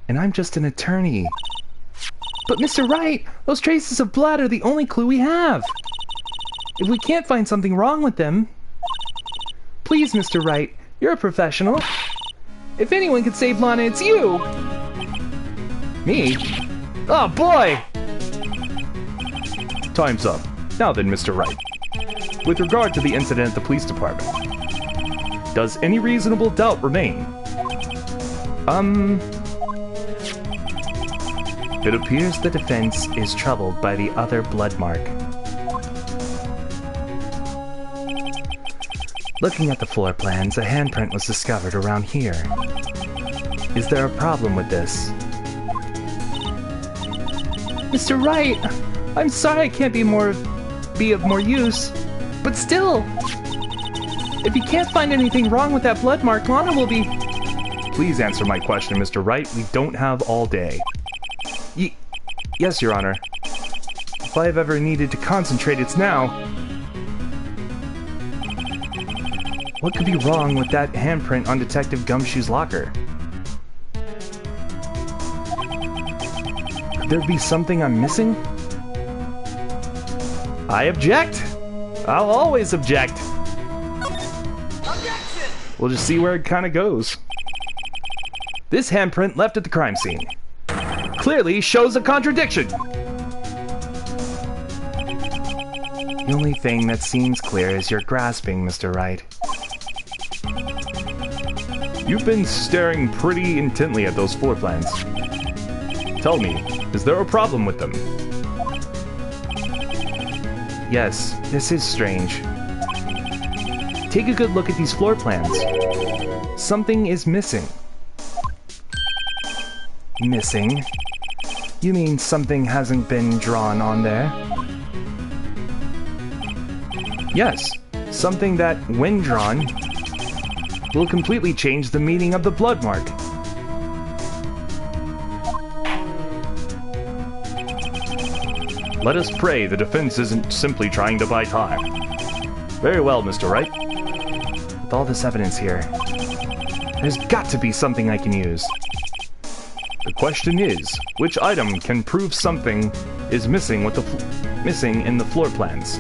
And I'm just an attorney. But Mr. Wright, those traces of blood are the only clue we have. If we can't find something wrong with them... Please, Mr. Wright, you're a professional. If anyone could save Lana, it's you! Me? Oh, boy! Time's up. Now then, Mr. Wright. With regard to the incident at the police department, does any reasonable doubt remain? It appears the defense is troubled by the other blood mark. Looking at the floor plans, a handprint was discovered around here. Is there a problem with this? Mr. Wright, I'm sorry I can't be of more use, but still, if you can't find anything wrong with that blood mark, Lana will be... Please answer my question, Mr. Wright. We don't have all day. Yes, Your Honor. If I have ever needed to concentrate, it's now. What could be wrong with that handprint on Detective Gumshoe's locker? Could there be something I'm missing? I object! I'll always object! Objection! We'll just see where it kind of goes. This handprint left at the crime scene clearly shows a contradiction. The only thing that seems clear is your grasping, Mr. Wright. You've been staring pretty intently at those floor plans. Tell me, is there a problem with them? Yes, this is strange. Take a good look at these floor plans. Something is missing. Missing? You mean something hasn't been drawn on there? Yes, something that, when drawn, will completely change the meaning of the blood mark. Let us pray the defense isn't simply trying to buy time. Very well, Mr. Wright. With all this evidence here, there's got to be something I can use. The question is, which item can prove something is missing with missing in the floor plans?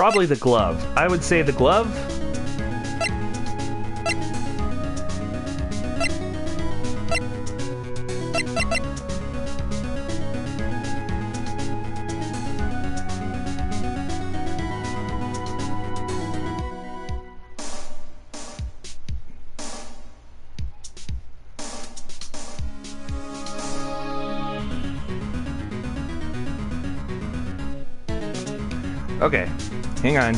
Probably the glove. I would say the glove. Okay, hang on.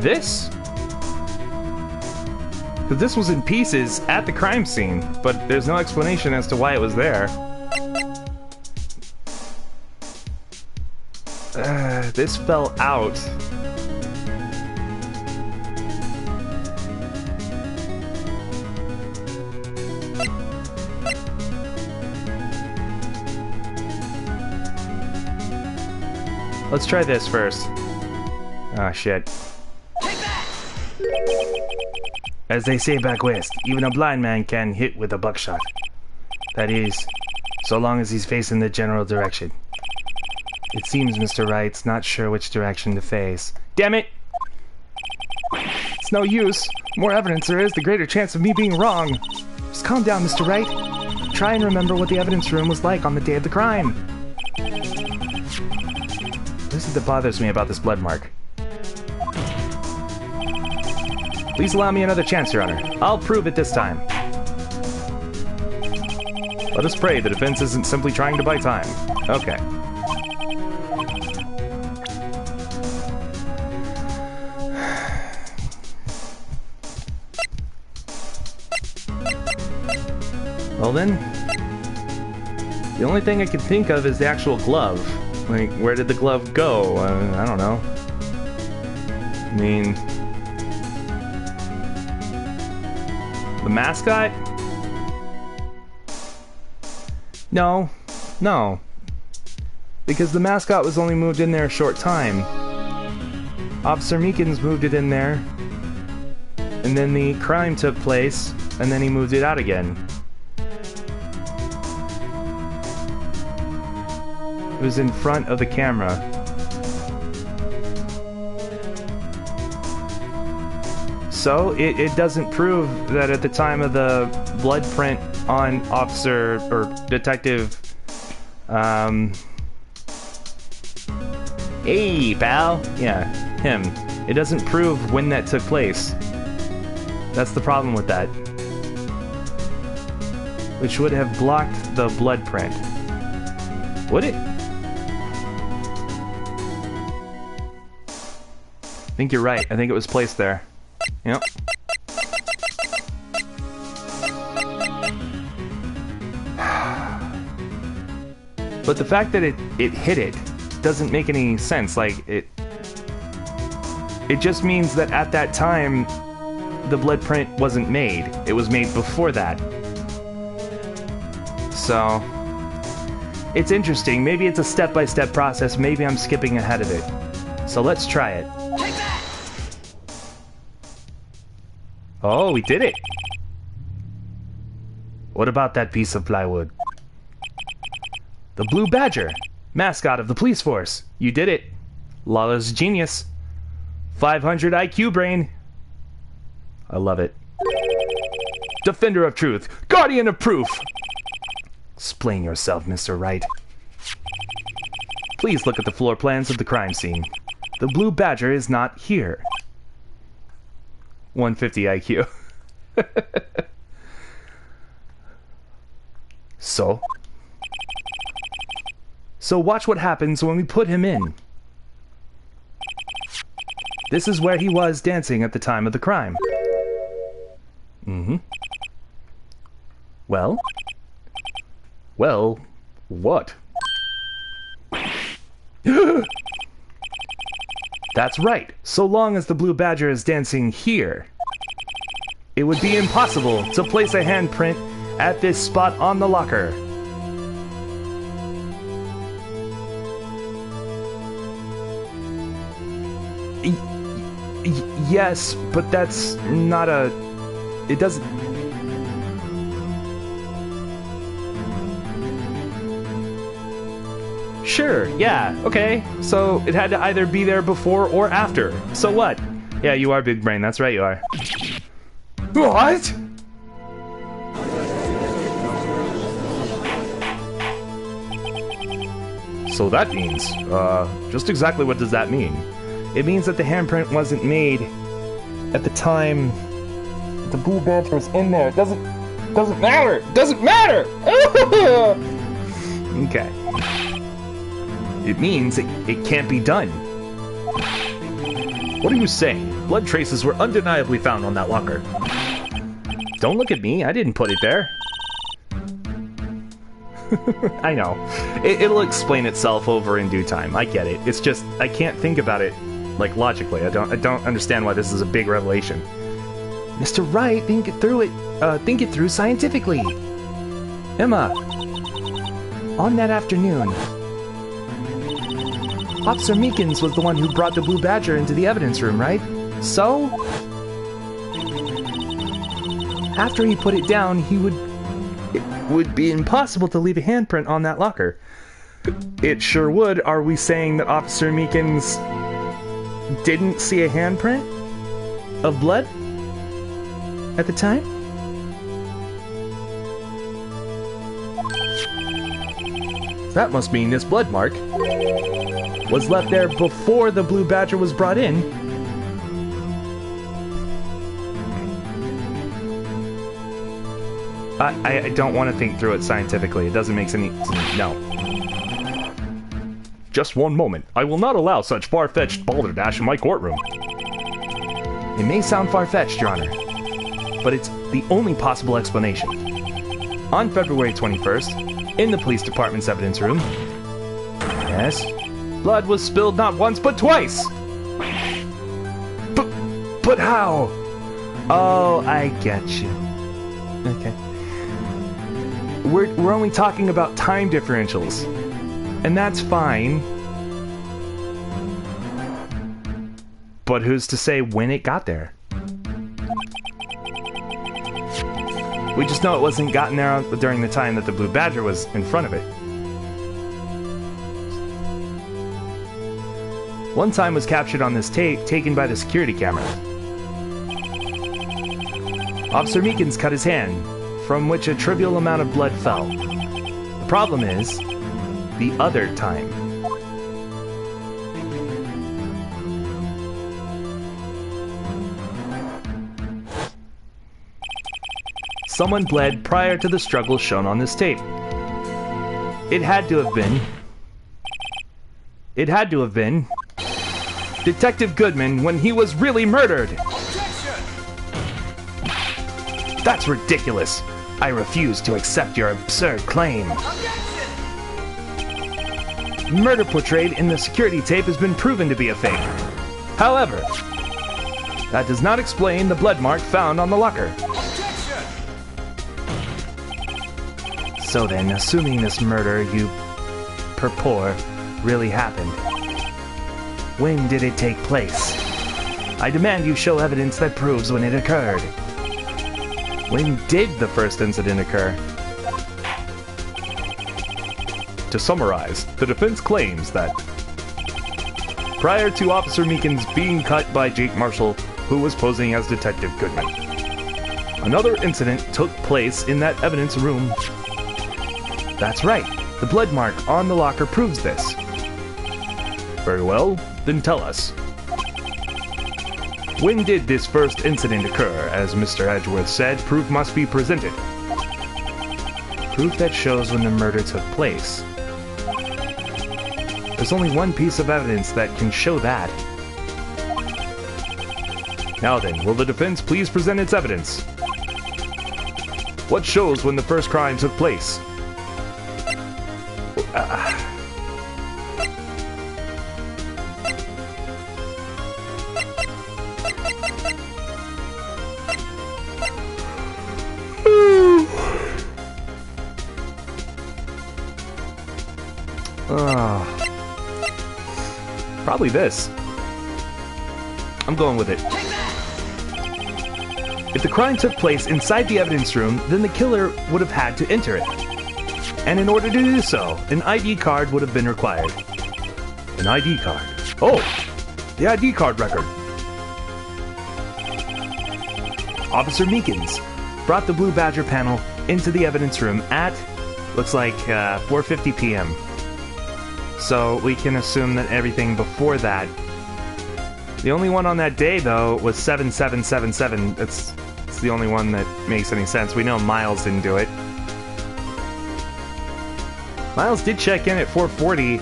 This? But this was in pieces at the crime scene, but there's no explanation as to why it was there. This fell out. Let's try this first. Ah, shit. As they say back west, even a blind man can hit with a buckshot. That is, so long as he's facing the general direction. It seems Mr. Wright's not sure which direction to face. Damn it! It's no use. The more evidence there is, the greater chance of me being wrong. Just calm down, Mr. Wright. Try and remember what the evidence room was like on the day of the crime. What is it that bothers me about this blood mark? Please allow me another chance, Your Honor. I'll prove it this time. Let us pray the defense isn't simply trying to buy time. Okay. Well then, the only thing I can think of is the actual glove. Like, where did the glove go? I don't know. I mean... the mascot? No. No. Because the mascot was only moved in there a short time. Officer Meekins moved it in there. And then the crime took place, and then he moved it out again. It was in front of the camera. So, it doesn't prove that at the time of the blood print on Officer, or Detective, hey, pal! Yeah, him. It doesn't prove when that took place. That's the problem with that. Which would have blocked the blood print. Would it? I think you're right. I think it was placed there. Yep. But the fact that it hit it doesn't make any sense. Like, it just means that at that time, the blood print wasn't made. It was made before that. So, it's interesting. Maybe it's a step-by-step process. Maybe I'm skipping ahead of it. So let's try it. Oh, we did it! What about that piece of plywood? The Blue Badger, mascot of the police force. You did it. Lawless genius. 500 IQ brain. I love it. Defender of truth. Guardian of proof. Explain yourself, Mr. Wright. Please look at the floor plans of the crime scene. The Blue Badger is not here. 150 IQ. So watch what happens when we put him in. This is where he was dancing at the time of the crime. Mm-hmm. Well, what? That's right. So long as the Blue Badger is dancing here, it would be impossible to place a handprint at this spot on the locker. Yes, but that's not a... It doesn't... Sure, yeah, okay. So it had to either be there before or after. So what? Yeah, you are big brain, that's right you are. What? So that means, just exactly what does that mean? It means that the handprint wasn't made at the time the Blue Badger was in there. It doesn't matter! It doesn't matter! Okay. It means it can't be done. What are you saying? Blood traces were undeniably found on that locker. Don't look at me. I didn't put it there. I know. It'll explain itself over in due time. I get it. It's just, I can't think about it, like, logically. I don't understand why this is a big revelation. Mr. Wright, think it through scientifically. Emma, on that afternoon, Officer Meekins was the one who brought the Blue Badger into the evidence room, right? So, after he put it down, it would be impossible to leave a handprint on that locker. It sure would. Are we saying that Officer Meekins didn't see a handprint of blood at the time? That must mean this blood mark was left there before the Blue Badger was brought in. I don't want to think through it scientifically. It doesn't make any sense. No. Just one moment. I will not allow such far-fetched balderdash in my courtroom. It may sound far-fetched, Your Honor, but it's the only possible explanation. On February 21st, in the police department's evidence room, yes, blood was spilled not once but twice. But how? Oh, I get you. Okay. We're only talking about time differentials, and that's fine. But who's to say when it got there? We just know it wasn't gotten there during the time that the Blue Badger was in front of it. One time was captured on this tape taken by the security camera. Officer Meekins cut his hand, from which a trivial amount of blood fell. The problem is the other time. Someone bled prior to the struggle shown on this tape. It had to have been Detective Goodman when he was really murdered. That's ridiculous. I refuse to accept your absurd claim. Murder portrayed in the security tape has been proven to be a fake. However, that does not explain the blood mark found on the locker. So then, assuming this murder you purport really happened, when did it take place? I demand you show evidence that proves when it occurred. When did the first incident occur? To summarize, the defense claims that prior to Officer Meekins being cut by Jake Marshall, who was posing as Detective Goodman, another incident took place in that evidence room. That's right. The blood mark on the locker proves this. Very well, then tell us. When did this first incident occur? As Mr. Edgeworth said, proof must be presented. Proof that shows when the murder took place. There's only one piece of evidence that can show that. Now then, will the defense please present its evidence? What shows when the first crime took place? Probably this. I'm going with it. If the crime took place inside the evidence room, then the killer would have had to enter it. And in order to do so, an ID card would have been required. An ID card. Oh! The ID card record. Officer Meekins brought the Blue Badger panel into the evidence room at, looks like, 4:50 p.m. So we can assume that everything before that. The only one on that day, though, was 7777. It's the only one that makes any sense. We know Miles didn't do it. Miles did check in at 4:40.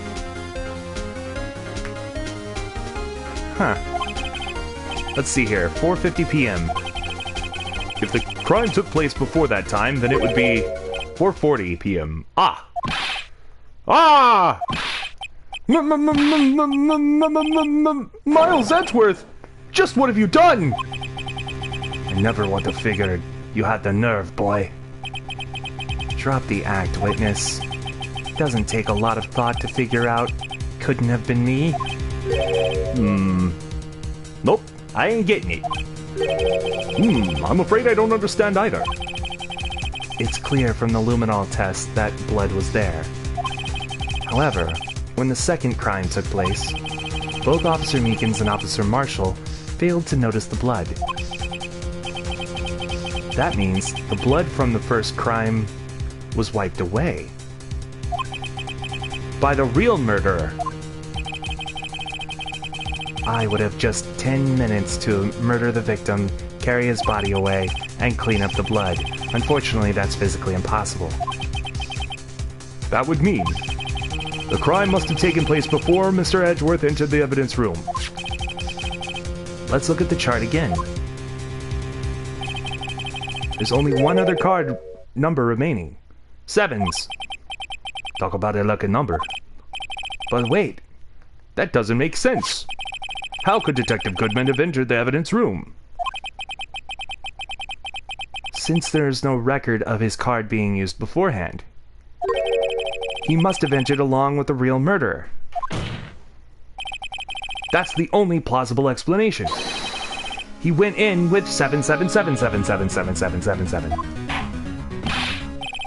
Huh. Let's see here. 4:50 p.m. If the crime took place before that time, then it would be 4:40 p.m. Ah! Ah! Miles Edgeworth! Just what have you done? I never would have figured you had the nerve, boy. Drop the act, witness. Doesn't take a lot of thought to figure out. Couldn't have been me. Nope, I ain't getting it. I'm afraid I don't understand either. It's clear from the luminol test that blood was there. However, when the second crime took place, both Officer Meekins and Officer Marshall failed to notice the blood. That means the blood from the first crime was wiped away by the real murderer. I would have just 10 minutes to murder the victim, carry his body away, and clean up the blood. Unfortunately, that's physically impossible. That would mean the crime must have taken place before Mr. Edgeworth entered the evidence room. Let's look at the chart again. There's only one other card number remaining. 7s. Talk about a lucky number. But wait, that doesn't make sense. How could Detective Goodman have entered the evidence room? Since there is no record of his card being used beforehand, he must have entered along with the real murderer. That's the only plausible explanation. He went in with 777777777.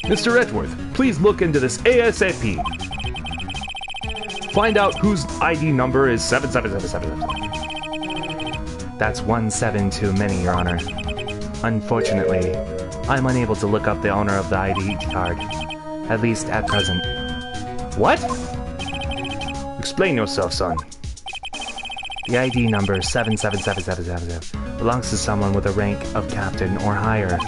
Mr. Edgeworth, please look into this ASAP. Find out whose ID number is 77777. That's 17 too many, Your Honor. Unfortunately, I'm unable to look up the owner of the ID card, at least at present. What? Explain yourself, son. The ID number 777777 belongs to someone with a rank of captain or higher.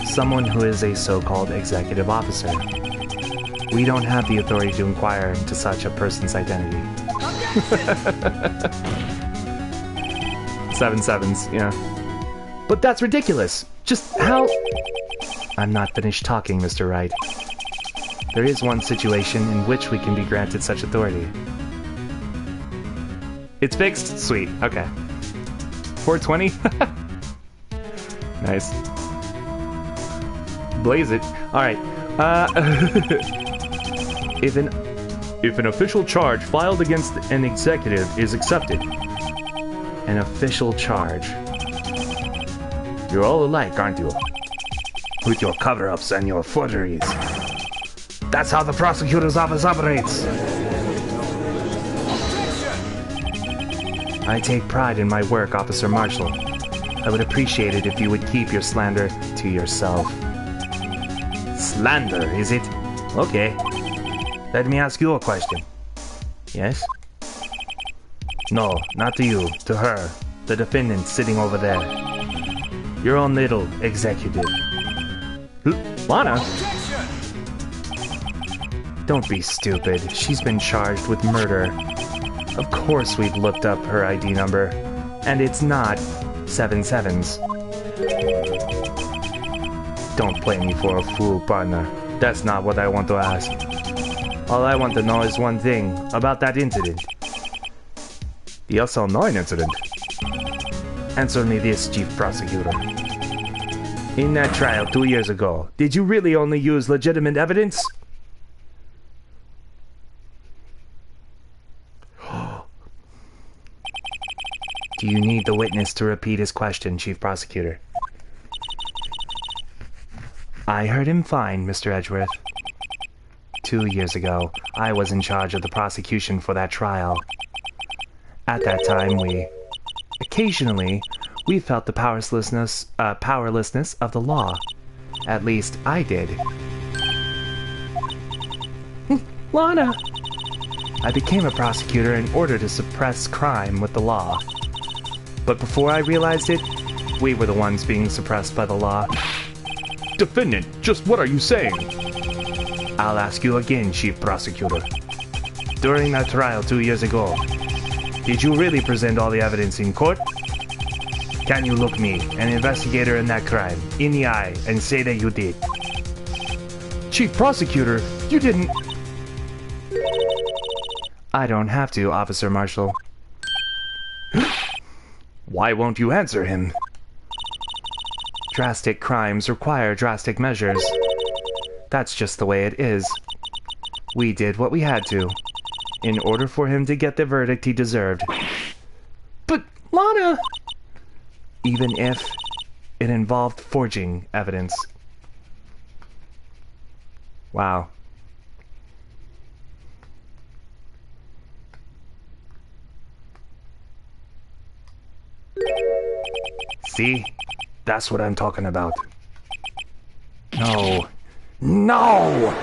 Someone who is a so-called executive officer. We don't have the authority to inquire into such a person's identity. 7 sevens, yeah. But that's ridiculous! Just how... I'm not finished talking, Mr. Wright. There is one situation in which we can be granted such authority. It's fixed? Sweet, okay. 420? Nice. Blaze it. Alright, If an official charge filed against an executive is accepted. An official charge. You're all alike, aren't you? With your cover-ups and your forgeries. That's how the prosecutor's office operates. I take pride in my work, Officer Marshall. I would appreciate it if you would keep your slander to yourself. Slander, is it? Okay. Let me ask you a question. Yes? No, not to you. To her. The defendant sitting over there. Your own little executive. Lana? Don't be stupid. She's been charged with murder. Of course we've looked up her ID number. And it's not 7 sevens. Don't play me for a fool, partner. That's not what I want to ask. All I want to know is one thing about that incident. The SL-9 incident. Answer me this, Chief Prosecutor. In that trial 2 years ago, did you really only use legitimate evidence? Do you need the witness to repeat his question, Chief Prosecutor? I heard him fine, Mr. Edgeworth. 2 years ago, I was in charge of the prosecution for that trial. At that time, occasionally, we felt the powerlessness of the law. At least, I did. Lana! I became a prosecutor in order to suppress crime with the law. But before I realized it, we were the ones being suppressed by the law. Defendant, just what are you saying? I'll ask you again, Chief Prosecutor. During that trial 2 years ago, did you really present all the evidence in court? Can you look me, an investigator in that crime, in the eye and say that you did? Chief Prosecutor, you didn't... I don't have to, Officer Marshall. Why won't you answer him? Drastic crimes require drastic measures. That's just the way it is. We did what we had to, in order for him to get the verdict he deserved. But, Lana... Even if it involved forging evidence. Wow. See? That's what I'm talking about. No. No!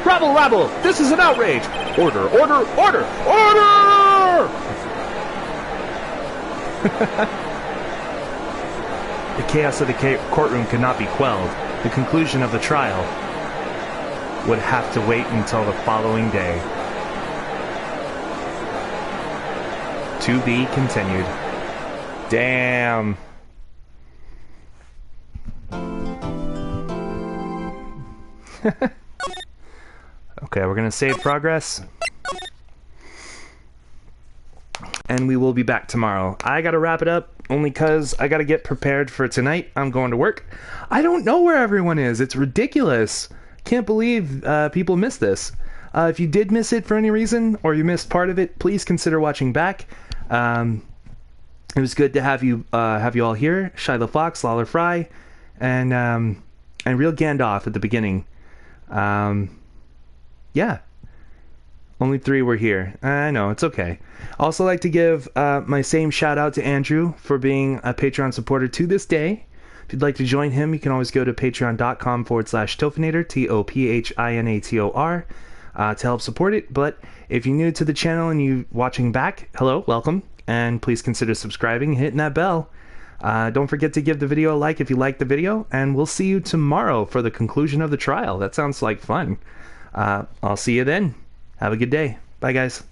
Rabble, rabble! This is an outrage! Order, order, order, order! The chaos of the courtroom could not be quelled. The conclusion of the trial would have to wait until the following day. To be continued. Damn. Okay, we're gonna save progress. And we will be back tomorrow. I gotta wrap it up, only cause I gotta get prepared for tonight. I'm going to work. I don't know where everyone is. It's ridiculous. Can't believe people missed this. If you did miss it for any reason, or you missed part of it, please consider watching back. It was good to have you all here. Shiloh Fox, Lawler Fry, and Real Gandalf at the beginning. Yeah. Only 3 were here. I know, it's okay. Also like to give my same shout out to Andrew for being a Patreon supporter to this day. If you'd like to join him, you can always go to patreon.com/Tophinator, Tophinator, to help support it. But if you're new to the channel and you're watching back, hello, welcome. And please consider subscribing, hitting that bell. Don't forget to give the video a like if you liked the video. And we'll see you tomorrow for the conclusion of the trial. That sounds like fun. I'll see you then. Have a good day. Bye, guys.